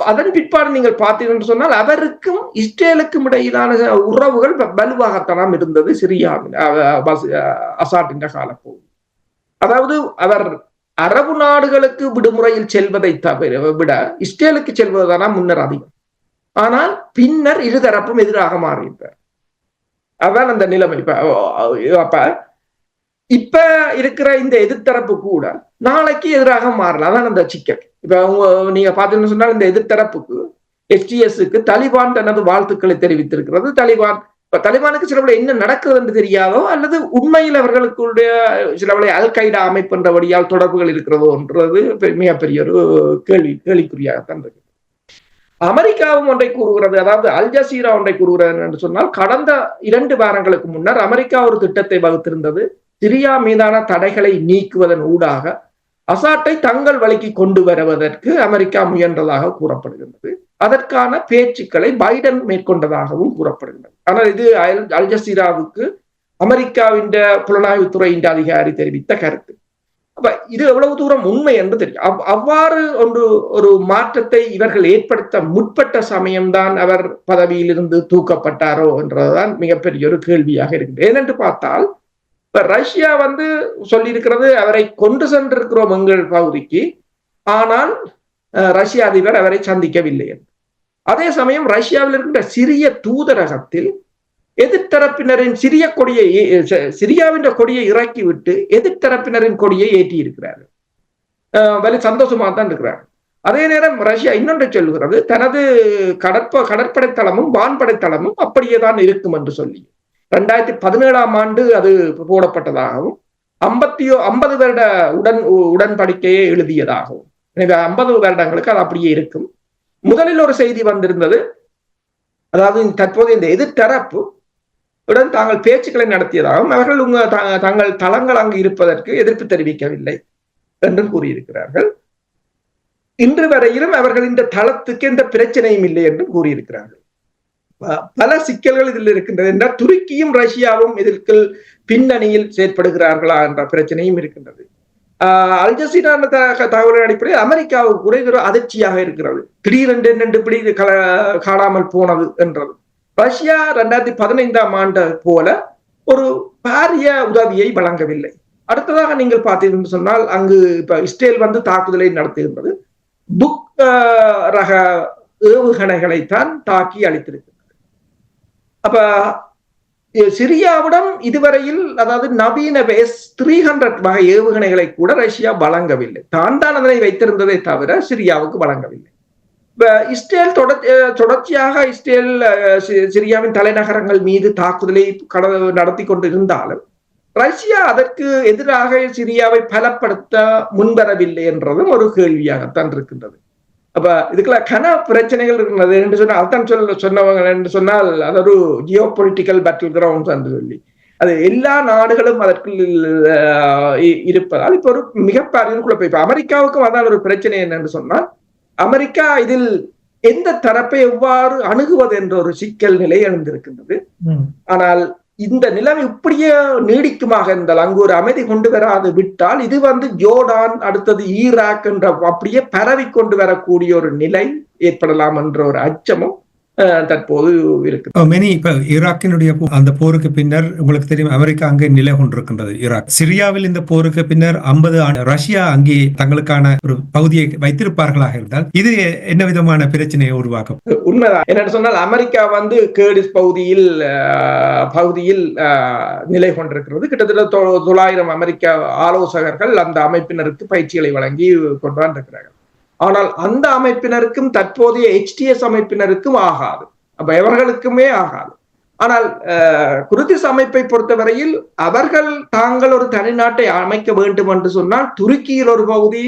அதன் பிற்பாடு நீங்கள் பார்த்தீர்கள் சொன்னால் அவருக்கும் இஸ்ரேலுக்கும் இடையிலான உறவுகள் வலுவாகத்தான் இருந்தது சிரியாவின் அசாட்டின் காலப்போது. அதாவது அவர் அரபு நாடுகளுக்கு விடுமுறையில் செல்வதை விட இஸ்ரேலுக்கு செல்வதுதானா முன்னர் அதிகம். ஆனால் பின்னர் இருதரப்பும் எதிராக மாறியிருப்பார். அதான் அந்த நிலைமை. அப்ப இப்ப இருக்கிற இந்த எதிர்த்தரப்பு கூட நாளைக்கு எதிராக மாறலாம். அதான் அந்த சிக்கல். இப்ப நீங்க பாத்தீங்கன்னு சொன்னால் இந்த எதிர்த்தரப்புக்கு எஸ்டிஎஸ்க்கு தலிபான் தனது வாழ்த்துக்களை தெரிவித்திருக்கிறது. தலிபானுக்கு சிலவளை என்ன நடக்குது என்று தெரியாதோ அல்லது உண்மையில் அவர்களுடைய சிலவளை அல் கைடா அமைப்புன்றபடியால் தொடர்புகள் இருக்கிறதோ என்றது மிகப்பெரிய ஒரு கேள்விக்குறியாகத்தான் இருக்கு. அமெரிக்காவும் ஒன்றை கூறுகிறது, அதாவது அல் ஜசீரா ஒன்றை கூறுகிறது என்று சொன்னால், கடந்த 2 வாரங்களுக்கு முன்னர் அமெரிக்கா ஒரு திட்டத்தை வகுத்திருந்தது. சிரியா மீதான தடைகளை நீக்குவதன் ஊடாக அசாட்டை தங்கள் வழிக்கு கொண்டு வருவதற்கு அமெரிக்கா முயன்றதாக கூறப்படுகின்றது. அதற்கான பேச்சுக்களை பைடன் மேற்கொண்டதாகவும் கூறப்படுகின்றது. ஆனால் இது அல் ஜசீராவுக்கு அமெரிக்காவின் புலனாய்வுத்துறையின் அதிகாரி தெரிவித்த கருத்து. அப்ப இது எவ்வளவு தூரம் உண்மை என்று தெரியும். அவ்வாறு ஒரு மாற்றத்தை இவர்கள் ஏற்படுத்த முற்பட்ட சமயம்தான் அவர் பதவியிலிருந்து தூக்கப்பட்டாரோ என்றதுதான் மிகப்பெரிய ஒரு கேள்வியாக இருக்குது. ஏனென்று பார்த்தால் இப்ப ரஷ்யா சொல்லியிருக்கிறது அவரை கொண்டு சென்றிருக்கிறோம் எங்கள் பகுதிக்கு, ஆனால் ரஷ்ய அதிபர் அவரை சந்திக்கவில்லை என்று. அதே சமயம் ரஷ்யாவில் இருக்கின்ற சிறிய தூதரகத்தில் எதிர்த்தரப்பினரின் சிரியாவின் கொடியை இறக்கி விட்டு எதிர்த்தரப்பினரின் கொடியை ஏற்றி இருக்கிறார்கள். வலி சந்தோஷமா தான் இருக்கிறார்கள். அதே நேரம் ரஷ்யா இன்னொன்றை சொல்லுகிறது, தனது கடற்படை தளமும் வான்படை தளமும் அப்படியே தான் இருக்கும் என்று சொல்லி 2017ஆம் ஆண்டு அது போடப்பட்டதாகவும் 50 வருட உடன்படிக்கையை எழுதியதாகவும், எனவே 50 வருடங்களுக்கு அது அப்படியே இருக்கும். முதலில் ஒரு செய்தி வந்திருந்தது, அதாவது தற்போது இந்த எதிர்த்தரப்பு உடன் தாங்கள் பேச்சுக்களை நடத்தியதாகவும் அவர்கள் தங்கள் தளங்கள் அங்கு இருப்பதற்கு எதிர்ப்பு தெரிவிக்கவில்லை என்றும் கூறியிருக்கிறார்கள். இன்று வரையிலும் அவர்கள் இந்த தளத்துக்கு எந்த பிரச்சனையும் இல்லை என்றும் கூறியிருக்கிறார்கள். பல சிக்கல்கள் இதில் இருக்கின்றது என்றால் துருக்கியும் ரஷ்யாவும் இதற்கு பின்னணியில் செயற்படுகிறார்களா என்ற பிரச்சனையும் இருக்கின்றது. அல் ஜசீரா தகவலின் அடிப்படையில் அமெரிக்காவுக்கு கூட ஒரு அதிர்ச்சியாக இருக்கிறது. திடீரென்று இப்படி காணாமல் போனது என்றது. ரஷ்யா 2015ஆம் ஆண்டு போல ஒரு பாரிய உதவியை வழங்கவில்லை. அடுத்ததாக நீங்கள் பார்த்தீங்கன்னு சொன்னால் அங்கு இப்ப இஸ்ரேல் தாக்குதலை நடத்துகின்றது. புக் ரக ஏவுகணைகளைத்தான் தாக்கி அளித்திருக்கிறது. அப்ப சிரியாவிடம் இதுவரையில், அதாவது நவீன S-300 வகை ஏவுகணைகளை கூட ரஷ்யா வழங்கவில்லை. தான் அதனை வைத்திருந்ததை தவிர சிரியாவுக்கு வழங்கவில்லை. இஸ்ரேல் தொடர்ச்சியாக சிரியாவின் தலைநகரங்கள் மீது தாக்குதலை நடத்தி கொண்டிருந்தாலும் ரஷ்யா அதற்கு எதிராக சிரியாவை பலப்படுத்த முன்வரவில்லை என்றதும் ஒரு கேள்வியாகத்தான் இருக்கின்றது. அப்ப இதுக்கெல்லாம் கன பிரச்சனைகள் இருக்கிறது என்று சொன்னால் அதான் சொன்னவங்க என்று சொன்னால் அது ஒரு ஜியோ பொலிட்டிக்கல் பேட்டில் கிரவுண்ட்ஸ் என்று சொல்லி அது எல்லா நாடுகளும் அதற்குள் இருப்பதால் இப்ப ஒரு மிகப்பெரிய குழப்பம். இப்ப அமெரிக்காவுக்கும் அதான் ஒரு பிரச்சனை என்னன்னு சொன்னால் அமெரிக்கா இதில் எந்த தரப்பை எவ்வாறு அணுகுவது என்ற ஒரு சிக்கல் நிலை எழுந்திருக்கின்றது. ஆனால் இந்த நிலைமை இப்படியே நீடிக்குமாக இருந்தால், அங்கு ஒரு அமைதி கொண்டு வராது விட்டால் இது ஜோர்டான், அடுத்தது ஈராக் என்ற அப்படியே பரவி கொண்டு வரக்கூடிய ஒரு நிலை ஏற்படலாம் என்ற ஒரு அச்சமும் தற்போது இருக்கு. இப்ப ஈராக்கினுடைய அந்த போருக்கு பின்னர் உங்களுக்கு தெரியும் அமெரிக்கா அங்கே நிலை கொண்டிருக்கின்றது. ஈராக் சிரியாவில் இந்த போருக்கு பின்னர் 50 ஆண்டு ரஷ்யா அங்கே தங்களுக்கான ஒரு பகுதியை வைத்திருப்பார்களாக இருந்தால் இது என்ன விதமான பிரச்சனையை உருவாக்கும்? உண்மைதான். என்னன்னு சொன்னால் அமெரிக்கா கேர்டிஸ் பகுதியில் நிலை கொண்டிருக்கிறது. கிட்டத்தட்ட 900 அமெரிக்க ஆலோசகர்கள் அந்த அமைப்பினருக்கு பயிற்சிகளை வழங்கி கொண்டு வந்திருக்கிறார்கள். ஆனால் அந்த அமைப்பினருக்கும் தற்போதைய HTS அமைப்பினருக்கும் ஆகாது. அப்ப எவர்களுக்குமே ஆகாது. ஆனால் குர்திஸ் அமைப்பை பொறுத்தவரையில் அவர்கள் தாங்கள் ஒரு தனிநாட்டை அமைக்க வேண்டும் என்று சொன்னால் துருக்கியில் ஒரு பகுதி,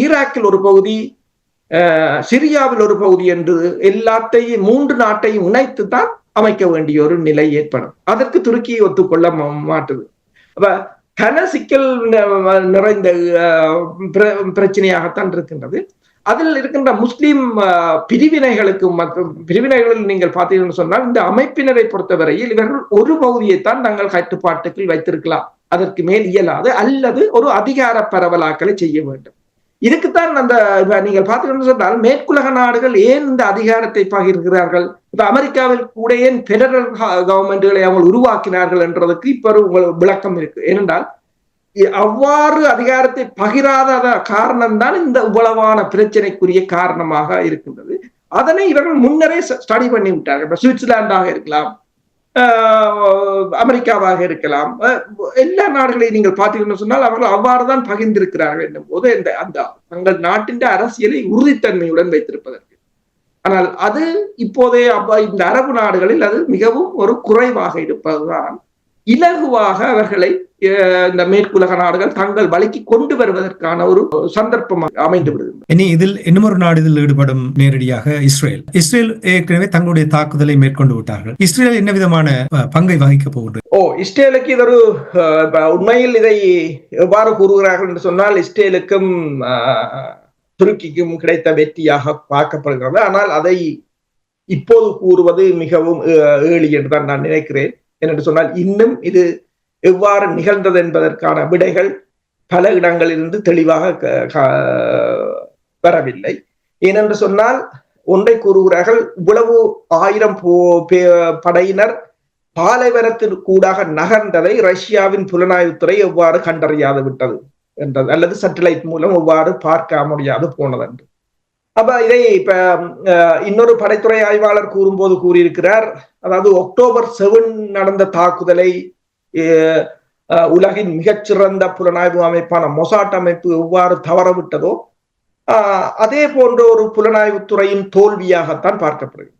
ஈராக்கில் ஒரு பகுதி, சிரியாவில் ஒரு பகுதி என்று எல்லாத்தையும் 3 நாட்டையும் இணைத்து தான் அமைக்க வேண்டிய ஒரு நிலை ஏற்படும். அதற்கு துருக்கி ஒத்துக்கொள்ள மாட்டுது. அப்ப கன சிக்கல் நிறைந்த பிரச்சனையாகத்தான் இருக்கின்றது. அதில் இருக்கின்ற முஸ்லிம் பிரிவினைகளில் நீங்கள் பார்த்தீங்கன்னு சொன்னால் இந்த அமைப்பினரை பொறுத்தவரையில் இவர்கள் ஒரு பகுதியைத்தான் தங்கள் கட்டுப்பாட்டுக்குள் வைத்திருக்கலாம், அதற்கு மேல் இயலாது, அல்லது ஒரு அதிகார பரவலாக்களை செய்ய வேண்டும். இதுக்குத்தான் அந்த நீங்கள் பார்த்துக்கணும்னு சொன்னால் மேற்குலக நாடுகள் ஏன் இந்த அதிகாரத்தை பகிர்கிறார்கள்? இப்ப அமெரிக்காவில் கூட ஏன் பெடரல் கவர்மெண்ட்களை அவங்க உருவாக்கினார்கள் என்றதுக்கு இப்ப ஒரு விளக்கம் இருக்கு. ஏனென்றால் அவ்வாறு அதிகாரத்தை பகிராத காரணம்தான் இந்த இவ்வளவான பிரச்சனைக்குரிய காரணமாக இருக்கின்றது. அதனை இவர்கள் முன்னரே ஸ்டடி பண்ணி விட்டார்கள். இப்ப சுவிட்சர்லாண்டாக இருக்கலாம், அமெரிக்காவாக இருக்கலாம், எல்லா நாடுகளையும் நீங்கள் பார்த்தீங்கன்னு சொன்னால் அவர்கள் அவ்வாறுதான் பகிர்ந்திருக்கிறார்கள் என்னும் போது அந்த தங்கள் நாட்டின் அரசியலை உறுதித்தன்மையுடன் வைத்திருப்பதற்கு. ஆனால் அது இப்போதைய இந்த அரபு நாடுகளில் அது மிகவும் ஒரு குறைவாக இருப்பதுதான் இலகுவாக அவர்களை இந்த மேற்குலக நாடுகள் தங்கள் வழிக்கு கொண்டு வருவதற்கான ஒரு சந்தர்ப்பமாக அமைந்து விடுகிறது. இனி இதில் இன்னொரு நாடு இதில் ஈடுபடும் நேரடியாக இஸ்ரேல் ஏற்கனவே தங்களுடைய தாக்குதலை மேற்கொண்டு விட்டார்கள். இஸ்ரேல் என்ன விதமான பங்கை வகிக்க போகின்றது? இஸ்ரேலுக்கு இது ஒரு உண்மையில் இதை எவ்வாறு கூறுகிறார்கள் என்று சொன்னால் இஸ்ரேலுக்கும் துருக்கிக்கும் கிடைத்த வெற்றியாக பார்க்கப்படுகிறது. ஆனால் அதை இப்போது கூறுவது மிகவும் ஏழி என்றுதான் நான் நினைக்கிறேன். என்று சொன்னால் இன்னும் இது எவ்வாறு நிகழ்ந்தது என்பதற்கான விடைகள் பல இடங்களிலிருந்து தெளிவாக வரவில்லை. ஏனென்று சொன்னால் ஒன்றை கூறுகிறார்கள், இவ்வளவு 1000 படையினர் பாலைவனத்தின் கூடாக நகர்ந்ததை ரஷ்யாவின் புலனாய்வுத்துறை எவ்வாறு கண்டறியாது விட்டது என்றது, அல்லது சேட்டலைட் மூலம் எவ்வாறு பார்க்க முடியாது போனது என்று. அப்ப இதை இப்ப இன்னொரு படைத்துறை ஆய்வாளர் கூறும்போது கூறியிருக்கிறார், அதாவது October 7 நடந்த தாக்குதலை உலகின் மிகச்சிறந்த புலனாய்வு அமைப்பான மொசாட் அமைப்பு எவ்வாறு தவறவிட்டதோ அதே போன்ற ஒரு புலனாய்வுத்துறையின் தோல்வியாகத்தான் பார்க்கப்படுகிறது.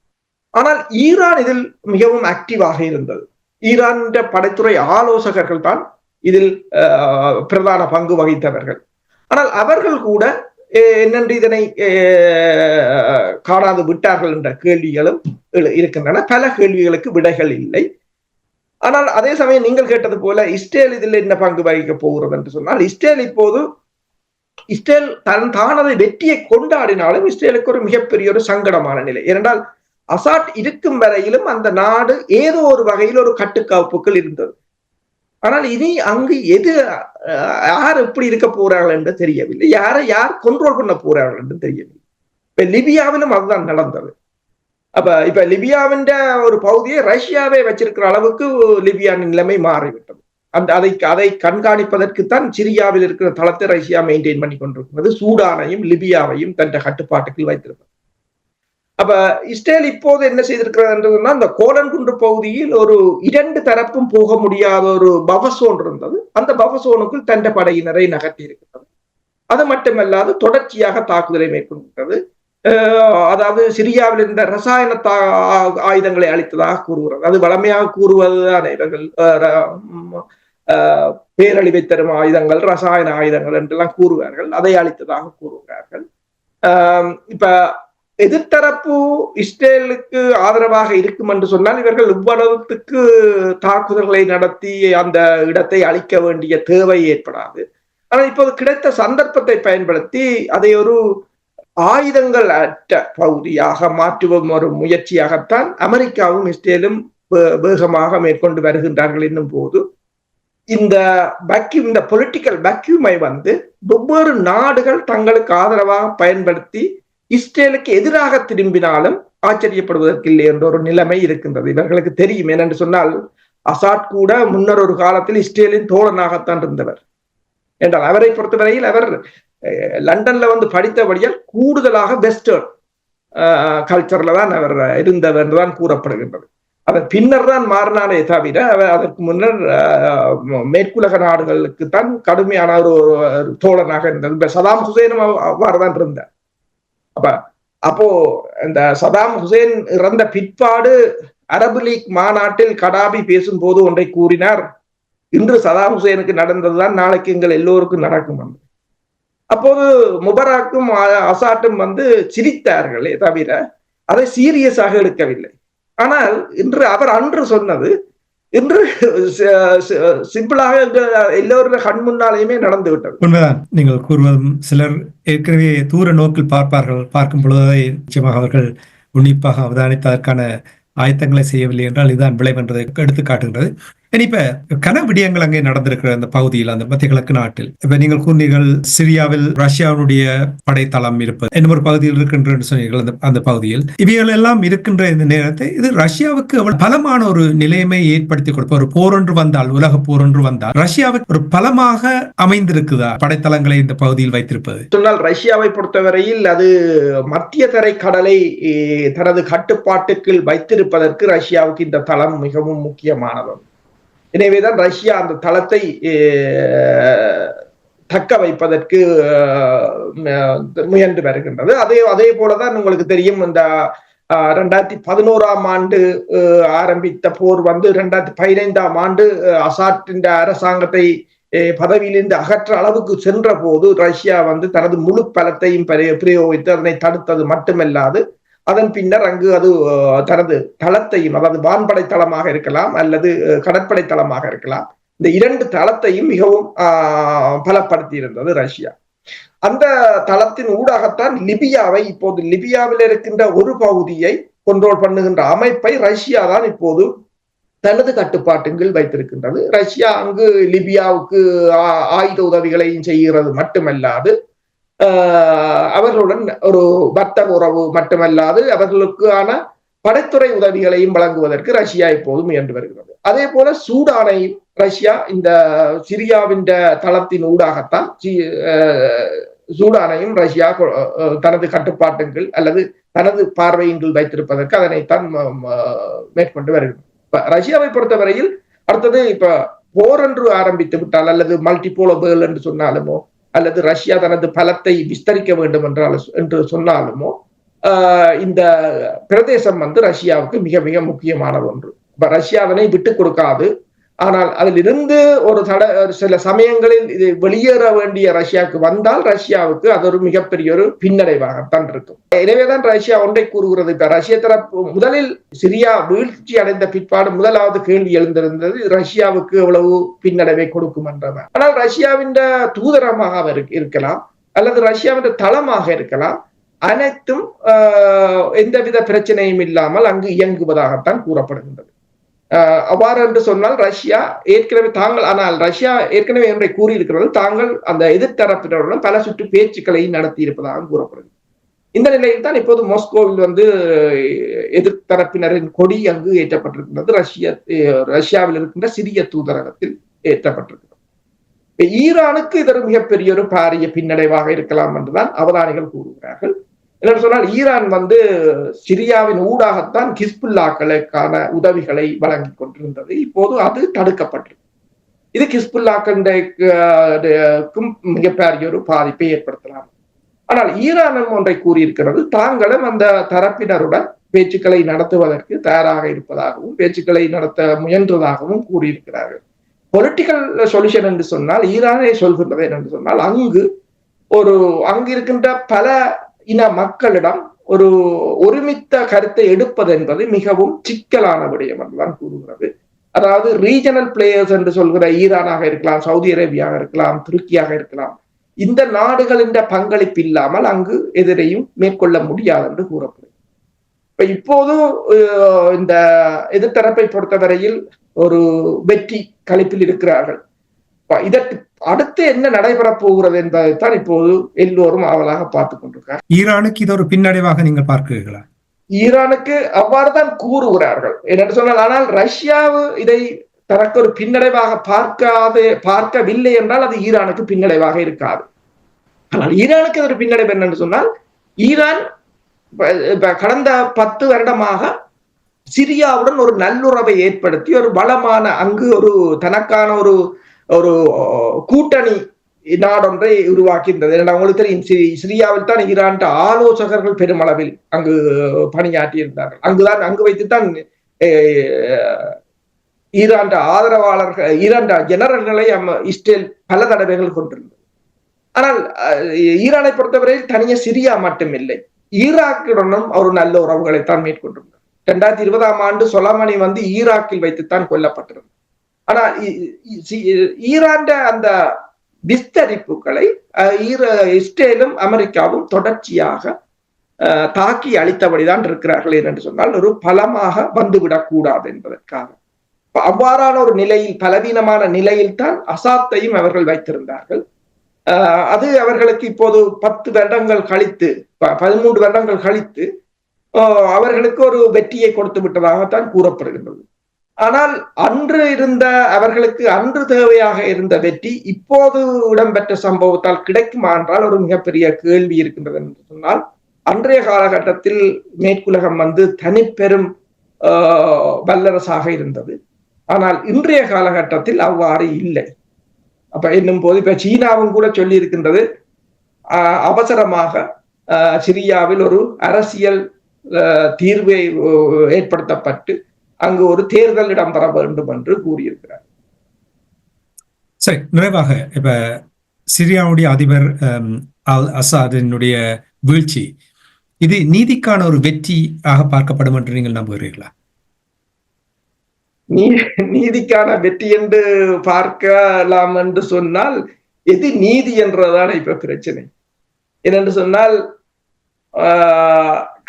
ஆனால் ஈரான் இதில் மிகவும் ஆக்டிவாக இருந்தது. ஈரான் படைத்துறை ஆலோசகர்கள் தான் இதில் பிரதான பங்கு வகித்தவர்கள். ஆனால் அவர்கள் கூட என்னென்று இதனை காணாது விட்டார்கள் என்ற கேள்விகளும் இருக்கின்றன. பல கேள்விகளுக்கு விடைகள் இல்லை. ஆனால் அதே சமயம் நீங்கள் கேட்டது போல இஸ்ரேல் இதில் என்ன பங்கு வகிக்க போகிறது என்று சொன்னால், இஸ்ரேல் தானது வெற்றியை கொண்டாடினாலும் இஸ்ரேலுக்கு ஒரு மிகப்பெரிய ஒரு சங்கடமான நிலை. ஏனென்றால் அசாட் இருக்கும் வரையிலும் அந்த நாடு ஏதோ ஒரு வகையில் ஒரு கட்டுக்காப்புக்குள் இருந்தது. ஆனால் இனி அங்கு யார் எப்படி இருக்க போறார்கள் என்று தெரியவில்லை, யார் கண்ட்ரோல் பண்ண போறார்கள் என்று தெரியவில்லை. இப்ப லிபியாவிலும் அதுதான் நடந்தது. இப்ப லிபியாவின் ஒரு பகுதியை ரஷ்யாவே வச்சிருக்கிற அளவுக்கு லிபியாவின் நிலைமை மாறிவிட்டது. அதை கண்காணிப்பதற்குத்தான் சிரியாவில் இருக்கிற தளத்தை ரஷ்யா மெயின்டைன் பண்ணி கொண்டிருக்கிறது. சூடானையும் லிபியாவையும் தன் கட்டுப்பாட்டுக்குள் வைத்திருப்பது. அப்ப இஸ்ரேல் இப்போது என்ன செய்திருக்கிறது என்றதுன்னா, அந்த கோலன் குன்று பகுதியில் ஒரு 2 தரப்பும் போக முடியாத ஒரு பஃபர் இருந்தது. அந்த பஃபர் தண்ட படையினரை நகர்த்தி இருக்கிறது. அது மட்டுமல்லாது தொடர்ச்சியாக தாக்குதலை மேற்கொண்டிருக்கிறது. அதாவது சிரியாவில் இருந்த ரசாயன ஆயுதங்களை அளித்ததாக கூறுகிறது. அது வளமையாக கூறுவதுதான் இவர்கள் பேரழிவை தரும் ஆயுதங்கள், ரசாயன ஆயுதங்கள் என்றெல்லாம் கூறுவார்கள். அதை அளித்ததாக கூறுகிறார்கள். இப்ப எதிர்த்தரப்பு இஸ்ரேலுக்கு ஆதரவாக இருக்கும் என்று சொன்னால் இவர்கள் இவ்வளவுக்கு தாக்குதல்களை நடத்தி அந்த இடத்தை அழிக்க வேண்டிய தேவை ஏற்படாது. ஆனால் இப்போது கிடைத்த சந்தர்ப்பத்தை பயன்படுத்தி அதை ஒரு ஆயுதங்கள் அற்ற பகுதியாக மாற்றுவோம் ஒரு முயற்சியாகத்தான் அமெரிக்காவும் இஸ்ரேலும் வேகமாக மேற்கொண்டு வருகின்றார்கள். என்னும் போது இந்த பொலிட்டிக்கல் வேக்யூமை வெவ்வேறு நாடுகள் தங்களுக்கு ஆதரவாக பயன்படுத்தி இஸ்ரேலுக்கு எதிராக திரும்பினாலும் ஆச்சரியப்படுவதற்கு இல்லை என்ற ஒரு நிலைமை இருக்கின்றது. இவர்களுக்கு தெரியும். ஏனென்று சொன்னால் அசாட் கூட முன்னர் ஒரு காலத்தில் இஸ்ரேலின் தோழனாகத்தான் இருந்தவர் என்றால் அவரை பொறுத்தவரையில் அவர் லண்டன்ல படித்தபடியால் கூடுதலாக வெஸ்டர்ன் கல்ச்சர்ல தான் அவர் இருந்தவர் என்றுதான் கூறப்படுகின்றது. அதன் பின்னர் தான் மாறினானே தவிர அதற்கு முன்னர் மேற்குலக நாடுகளுக்கு தான் கடுமையான ஒரு தோழனாக இருந்தது. சதாம் ஹுசேனும் அவ்வாறுதான் இருந்தார். அப்போ இந்த சதாம் ஹுசேன் இறந்த பிற்பாடு அரபு லீக் மாநாட்டில் கடாபி பேசும்போது ஒன்றை கூறினார், இன்று சதாம் ஹுசேனுக்கு நடந்ததுதான் நாளைக்கு எங்கள் எல்லோருக்கும் நடக்கும். அப்போது முபராக்கும் அசாட்டும் சிரித்தார்களே தவிர அதை சீரியஸாக எடுக்கவில்லை. ஆனால் அவர் அன்று சொன்னது இன்று சிம்பிளாக எல்லோருடைய கண் முன்னாலேயுமே நடந்து விட்டது. உண்மைதான் நீங்கள் கூறுவதும். சிலர் ஏற்கனவே தூர நோக்கில் பார்க்கும் பொழுது நிச்சயமாக அவர்கள் உன்னிப்பாக அவதானித்து அதற்கான ஆயத்தங்களை செய்யவில்லை என்றால் இதுதான் விளைவு என்பதை எடுத்து காட்டுகின்றது. இப்ப கன விடயங்கள் அங்கே நடந்திருக்கிற அந்த பகுதியில், அந்த மத்திய கிழக்கு நாட்டில் இப்ப நீங்கள் கூறினீர்கள் சிரியாவில் ரஷ்யாவுடைய படைத்தளம் இருப்பது, இன்னும் ஒரு பகுதியில் இருக்கின்ற சொன்னீர்கள். அந்த பகுதியில் இவைகள் எல்லாம் இருக்கின்ற இந்த நேரத்தை இது ரஷ்யாவுக்கு பலமான ஒரு நிலைமை ஏற்படுத்தி கொடுப்ப, ஒரு போர் ஒன்று வந்தால், உலக போர் ஒன்று வந்தால் ரஷ்யாவுக்கு ஒரு பலமாக அமைந்திருக்குதா படைத்தளங்களை இந்த பகுதியில் வைத்திருப்பது? சொன்னால் ரஷ்யாவை பொறுத்தவரையில் அது மத்திய தரை கடலை தனது கட்டுப்பாட்டுக்குள் வைத்திருப்பதற்கு ரஷ்யாவுக்கு இந்த தளம் மிகவும் முக்கியமானது. எனவேதான் ரஷ்யா அந்த தளத்தை தக்க வைப்பதற்கு முயன்று வருகின்றது. அதே போலதான் உங்களுக்கு தெரியும், இந்த 2011 ஆண்டு ஆரம்பித்த போர் 2015 ஆண்டு அசாட்டின் அரசாங்கத்தை பதவியிலிருந்து அகற்ற அளவுக்கு சென்ற போது ரஷ்யா தனது முழு பலத்தையும் பிரயோகித்து அதனை தடுத்தது மட்டுமல்லாது அதன் பின்னர் அங்கு அது தனது தளத்தையும், அதாவது வான்படை தளமாக இருக்கலாம் அல்லது கடற்படை தளமாக இருக்கலாம், இந்த 2 தளத்தையும் மிகவும் பலப்படுத்தி இருந்தது ரஷ்யா. அந்த தளத்தின் ஊடாகத்தான் லிபியாவை, இப்போது லிபியாவில் இருக்கின்ற ஒரு பகுதியை கண்ட்ரோல் பண்ணுகின்ற அமைப்பை ரஷ்யா தான் இப்போது தனது கட்டுப்பாட்டுகள் வைத்திருக்கின்றது. ரஷ்யா அங்கு லிபியாவுக்கு ஆயுத உதவிகளையும் செய்கிறது மட்டுமல்லாது அவர்களுடன் ஒரு வர்த்தக உறவு மட்டுமல்லாது அவர்களுக்கான படைத்துறை உதவிகளையும் வழங்குவதற்கு ரஷ்யா இப்போது முயன்று வருகிறது. அதே போல சூடானையும் ரஷ்யா இந்த சிரியாவின் தளத்தின் ஊடாகத்தான் சூடானையும் ரஷ்யா தனது கட்டுப்பாட்டுகள் அல்லது தனது பார்வையின் வைத்திருப்பதற்கு அதனைத்தான் மேற்கொண்டு வருகிறது. ரஷ்யாவை பொறுத்தவரையில் அடுத்தது இப்ப போர் என்று ஆரம்பித்து விட்டால் அல்லது மல்டிபோலர் வேர்ல்ட் என்று சொன்னாலுமோ அல்லது ரஷ்யா தனது பலத்தை விஸ்தரிக்க வேண்டும் என்று சொன்னாலுமோ இந்த பிரதேசம் ரஷ்யாவுக்கு மிக மிக முக்கியமானது ஒன்று. ரஷ்யா அதனை விட்டுக் கொடுக்காது. ஆனால் அதிலிருந்து சில சமயங்களில் இது வெளியேற வேண்டிய ரஷ்யாவுக்கு வந்தால் ரஷ்யாவுக்கு அது ஒரு மிகப்பெரிய ஒரு பின்னடைவாகத்தான் இருக்கும். எனவேதான் ரஷ்யா ஒன்றை கூறுகிறது. இப்ப ரஷ்ய தரப்பு முதலில் சிரியா வீழ்ச்சி அடைந்த பிற்பாடு முதலாவது கேள்வி எழுந்திருந்தது, ரஷ்யாவுக்கு எவ்வளவு பின்னடைவை கொடுக்கும் என்றவர். ஆனால் ரஷ்யாவின் தூதரமாக இருக்கலாம் அல்லது ரஷ்யாவின் தளமாக இருக்கலாம், அனைத்தும் எந்தவித பிரச்சனையும் இல்லாமல் அங்கு இயங்குவதாகத்தான் கூறப்படுகின்றது. அவ்வாறு என்று சொன்னால் ரஷ்யா ஏற்கனவே ஒன்றை கூறியிருக்கிறது, தாங்கள் அந்த எதிர்த்தரப்பினருடன் பல சுற்று பேச்சுக்களை நடத்தி இருப்பதாக கூறப்படுகிறது. இந்த நிலையில் தான் இப்போது மாஸ்கோவில் எதிர்த்தரப்பினரின் கொடி அங்கு ஏற்றப்பட்டிருக்கிறது. ரஷ்யாவில் இருக்கின்ற சிறிய தூதரகத்தில் ஏற்றப்பட்டிருக்கிறது. ஈரானுக்கு இது ஒரு மிகப்பெரிய ஒரு பாரிய பின்னடைவாக இருக்கலாம் என்றுதான் அவதானிகள் கூறுகிறார்கள். என்ன சொன்னால் ஈரான் சிரியாவின் ஊடாகத்தான் ஹிஸ்புல்லாக்களுக்கான உதவிகளை வழங்கி கொண்டிருந்தது. இப்போது அது தடுக்கப்பட்டிருக்கு. இது ஹிஸ்புல்லாக்களுக்கும் மிகப்பெரிய ஒரு பாதிப்பை ஏற்படுத்தலாம். ஆனால் ஈரான் ஒன்றை கூறியிருக்கிறது, தாங்களும் அந்த தரப்பினருடன் பேச்சுக்களை நடத்துவதற்கு தயாராக இருப்பதாகவும் பேச்சுக்களை நடத்த முயன்றதாகவும் கூறியிருக்கிறார்கள். பொலிட்டிக்கல் சொல்யூஷன் என்று சொன்னால் ஈரானை சொல்கின்றது என்று சொன்னால் அங்கு இருக்கின்ற பல இன மக்களிடம் ஒரு ஒருமித்த கருத்தை எடுப்பது என்பது மிகவும் சிக்கலான விடயம் என்றுதான் கூறுகிறது. அதாவது ரீஜனல் பிளேயர்ஸ் என்று சொல்கிற ஈரானாக இருக்கலாம், சவுதி அரேபியாக இருக்கலாம், துருக்கியாக இருக்கலாம், இந்த நாடுகளின் பங்களிப்பு இல்லாமல் அங்கு எதிரையும் மேற்கொள்ள முடியாது என்று கூறப்படுகிறது. இப்போது இந்த எதிர்த்தரப்பை பொறுத்தவரையில் ஒரு வெற்றி களிப்பில் இருக்கிறார்கள். இதற்கு அடுத்து என்ன நடைபெறப் போகிறது என்பதைத்தான் இப்போது எல்லோரும் ஆவலாக பார்த்துக் கொண்டிருக்கிறார். ஈரானுக்கு இது ஒரு பின்னடைவாக நீங்கள் பார்க்கிறீர்களா? ஈரானுக்கு அவ்வாறுதான் கூறுகிறார்கள் என்று சொன்னால், ஆனால் ரஷ்யாவு இதை தனக்கு ஒரு பின்னடைவாக பார்க்கவில்லை என்றால் அது ஈரானுக்கு பின்னடைவாக இருக்காது. ஆனால் ஈரானுக்கு ஒரு பின்னடைவு என்னென்று சொன்னால், ஈரான் கடந்த 10 வருடமாக சிரியாவுடன் ஒரு நல்லுறவை ஏற்படுத்தி ஒரு பலமான அங்கு ஒரு தனக்கான ஒரு கூட்டணி நாடொன்றை உருவாக்கின்றது. உங்களுக்கு தெரியும், சிரியாவில் தான் ஈரான் ஆலோசகர்கள் பெருமளவில் அங்கு பணியாற்றி இருந்தார்கள். அங்கு வைத்துத்தான் ஈரான் ஆதரவாளர்கள், ஈரான் ஜெனரல்களை இஸ்ரேல் பல தடவைகள் கொண்டிருந்தது. ஆனால் ஈரானை பொறுத்தவரையில் தனியே சிரியா மட்டுமில்லை, ஈராக்குடனும் ஒரு நல்ல உறவுகளைத்தான் மேற்கொண்டிருந்தார். 2020 ஆண்டு சொலைமனி ஈராக்கில் வைத்துத்தான் கொல்லப்பட்டிருந்தார். ஆனா ஈரான் அந்த விஸ்தரிப்புகளை இஸ்ரேலும் அமெரிக்காவும் தொடர்ச்சியாக தாக்கி அளித்தபடிதான் இருக்கிறார்கள் என்று சொன்னால் ஒரு பலமாக வந்துவிடக் கூடாது என்பதற்காக. அவ்வாறான ஒரு நிலையில், பலவீனமான நிலையில் தான் அசாத்தையும் அவர்கள் வைத்திருந்தார்கள். அது அவர்களுக்கு இப்போது 10 வருடங்கள் கழித்து, 13 வருடங்கள் கழித்து அவர்களுக்கு ஒரு வெற்றியை கொடுத்து விட்டதாகத்தான் கூறப்படுகின்றது. ஆனால் அன்று இருந்த அவர்களுக்கு அன்று தேவையாக இருந்த வெற்றி இப்போது இடம்பெற்ற சம்பவத்தால் கிடைக்குமா என்றால் ஒரு மிகப்பெரிய கேள்வி இருக்கின்றது என்று சொன்னால், அன்றைய காலகட்டத்தில் மேற்குலகம் தனிப்பெரும் வல்லரசாக இருந்தது. ஆனால் இன்றைய காலகட்டத்தில் அவ்வாறு இல்லை. அப்ப என்னும் போது இப்ப சீனாவும் கூட சொல்லி இருக்கின்றது, அவசரமாக சிரியாவில் ஒரு அரசியல் தீர்வை ஏற்படுத்தப்பட்டு அங்கு ஒரு தேர்தல் இடம்பெற வேண்டும் என்று கூறியிருக்கிறார். சரி, நிறைவாக இப்ப சிரியாவுடைய அதிபர் அல் அசாதினுடைய வீழ்ச்சி இது நீதிக்கான ஒரு வெற்றியாக பார்க்கப்படும் என்று நீங்கள் நம்புகிறீர்களா? நீதிக்கான வெற்றி என்று பார்க்கலாம் என்று சொன்னால், எது நீதி என்றதான இப்ப பிரச்சனை. என்னென்று சொன்னால்,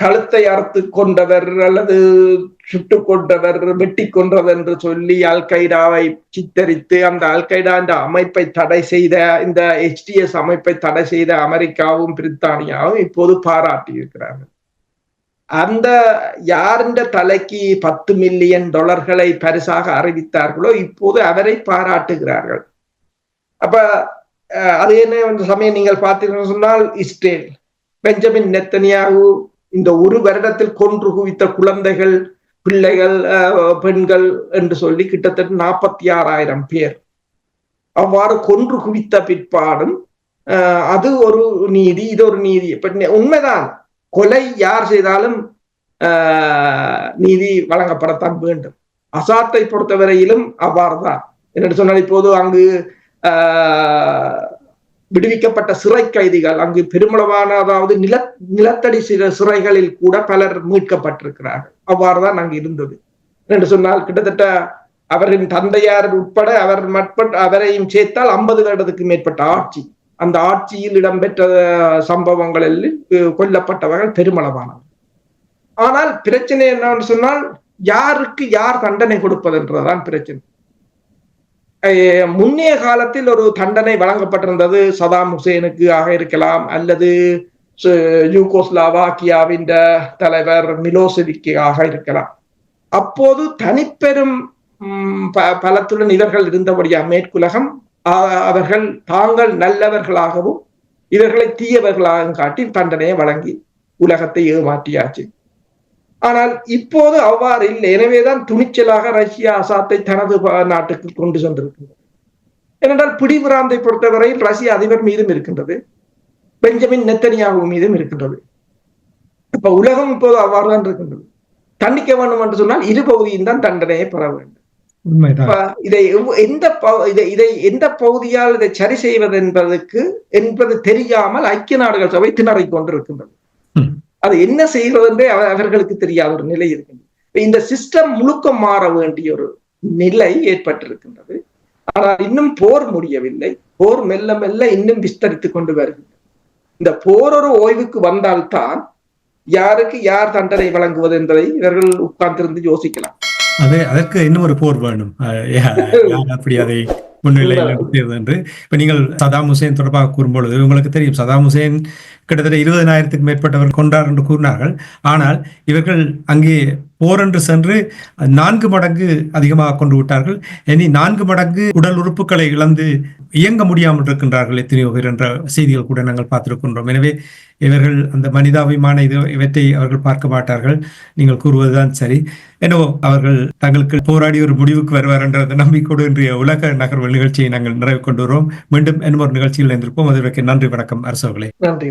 கழுத்தை அறுத்து கொண்டவர் அல்லது சுட்டு கொண்டவர், வெட்டி கொண்டவர் என்று சொல்லி அல் கைடாவை சித்தரித்து அந்த அல் கைடா இந்த அமைப்பை தடை செய்த, இந்த HTS அமைப்பை தடை செய்த அமெரிக்காவும் பிரித்தானியாவும் இப்போது பாராட்டி இருக்கிறார்கள். அந்த யாருண்ட தலைக்கு $10 மில்லியன் பரிசாக அறிவித்தார்களோ இப்போது அவரை பாராட்டுகிறார்கள். அப்ப அது என்ன சமயம் நீங்கள் பார்த்தீங்கன்னு சொன்னால், இஸ்ரேல் பெஞ்சமின் நெத்தனியாகு இந்த ஒரு வருடத்தில் கொன்று குவித்த குழந்தைகள், பிள்ளைகள், பெண்கள் என்று சொல்லி கிட்டத்தட்ட 46,000 பேர் அவ்வாறு கொன்று குவித்த பிற்பாடும் அது ஒரு நீதி, இது ஒரு நீதி. உண்மைதான், கொலை யார் செய்தாலும் நீதி வழங்கப்படத்தான் வேண்டும். அசாத்தை பொறுத்தவரையிலும் அவ்வாறுதான். என்று சொன்னால், இப்போது அங்கு விடுவிக்கப்பட்ட சிறை கைதிகள், அங்கு பெருமளவான, அதாவது நிலத்தடி சிறைகளில் கூட பலர் மீட்கப்பட்டிருக்கிறார்கள். அவ்வாறுதான் அங்கு இருந்தது. என்று சொன்னால், கிட்டத்தட்ட அவரின் தந்தையார் உட்பட அவரையும் சேர்த்தால் 50 வருடத்துக்கு மேற்பட்ட ஆட்சி. அந்த ஆட்சியில் இடம்பெற்ற சம்பவங்களில் கொல்லப்பட்டவர்கள் பெருமளவானவர். ஆனால் பிரச்சனை என்னன்னு சொன்னால், யாருக்கு யார் தண்டனை கொடுப்பது என்றுதான் பிரச்சனை. முன்னைய காலத்தில் ஒரு தண்டனை வழங்கப்பட்டிருந்தது, சதாம் ஹுசேனுக்கு ஆக இருக்கலாம், அல்லது யூகோஸ்லாவாக்கியாவின் தலைவர் மிலோசெவிக்கு ஆக இருக்கலாம். அப்போது தனிப்பெரும் பலத்துடன் இவர்கள் இருந்தபடியா மேற்குலகம் அவர்கள் தாங்கள் நல்லவர்களாகவும் இவர்களை தீயவர்களாகவும் காட்டி தண்டனையை வழங்கி உலகத்தை ஏமாற்றியாச்சு. ஆனால் இப்போது அவ்வாறு இல்லை. எனவேதான் துணிச்சலாக ரஷ்யா அசாத்தை தனது நாட்டுக்கு கொண்டு சென்றிருக்கின்றது. ஏனென்றால் பிடிபிராந்தை பொறுத்தவரையில் ரஷ்ய அதிபர் மீதும் இருக்கின்றது, பெஞ்சமின் நெத்தனியாகு மீதும் இருக்கின்றது. இப்ப உலகம் இப்போது அவ்வாறுதான் இருக்கின்றது. தண்டிக்க வேண்டும் என்று சொன்னால் இரு பகுதியும் தான் தண்டனையை பெற வேண்டும். இதை எந்த பகுதியால் இதை சரி செய்வது என்பது தெரியாமல் ஐக்கிய நாடுகள் சபை திணறிக் கொண்டிருக்கின்றது. அது என்ன செய்வது என்றே அவர்களுக்கு தெரியாத ஒரு நிலை இருக்கின்றது. இந்த சிஸ்டம் முழுக்க மாற வேண்டிய ஒரு நிலை ஏற்பட்டிருக்கின்றது. ஆனால் இன்னும் போர் முடியவில்லை. போர் மெல்ல மெல்ல இன்னும் விஸ்தரித்துக் கொண்டு வருகின்றது. இந்த போர் ஒரு ஓய்வுக்கு வந்தால்தான் யாருக்கு யார் தண்டனை வழங்குவது என்பதை இவர்கள் உட்கார்ந்திருந்து யோசிக்கலாம். அதற்கு இன்னும் ஒரு போர் வேணும். அப்படி அதை முன்னிலையில் நடத்தியது என்று இப்ப நீங்கள் சதாம் ஹுசேன் தொடர்பாக கூறும்பொழுது உங்களுக்கு தெரியும், சதாம் ஹுசேன் கிட்டத்தட்ட 20,000க்கு மேற்பட்டவர் கொண்டார் என்று கூறினார்கள். ஆனால் இவர்கள் அங்கே போர் என்று சென்று 4 மடங்கு அதிகமாக கொண்டு விட்டார்கள். இனி 4 மடங்கு உடல் உறுப்புகளை இழந்து இயங்க முடியாமல் இருக்கின்றார்கள் எத்தனையோ பேர் என்ற செய்திகள் கூட நாங்கள் பார்த்திருக்கின்றோம். எனவே இவர்கள் அந்த மனிதாபிமான இவற்றை அவர்கள் பார்க்க மாட்டார்கள். நீங்கள் கூறுவதுதான் சரி. எனவே அவர்கள் தங்களுக்கு போராடி ஒரு முடிவுக்கு வருவார் என்ற நம்பிக்கையோடு இன்றைய உலக நகர்வு நிகழ்ச்சியை நாங்கள் நிறைவு கொண்டு வருவோம். மீண்டும் இன்னொரு நிகழ்ச்சியில் இருந்திருப்போம். அதற்கு நன்றி, வணக்கம் அரசர்களே. நன்றி.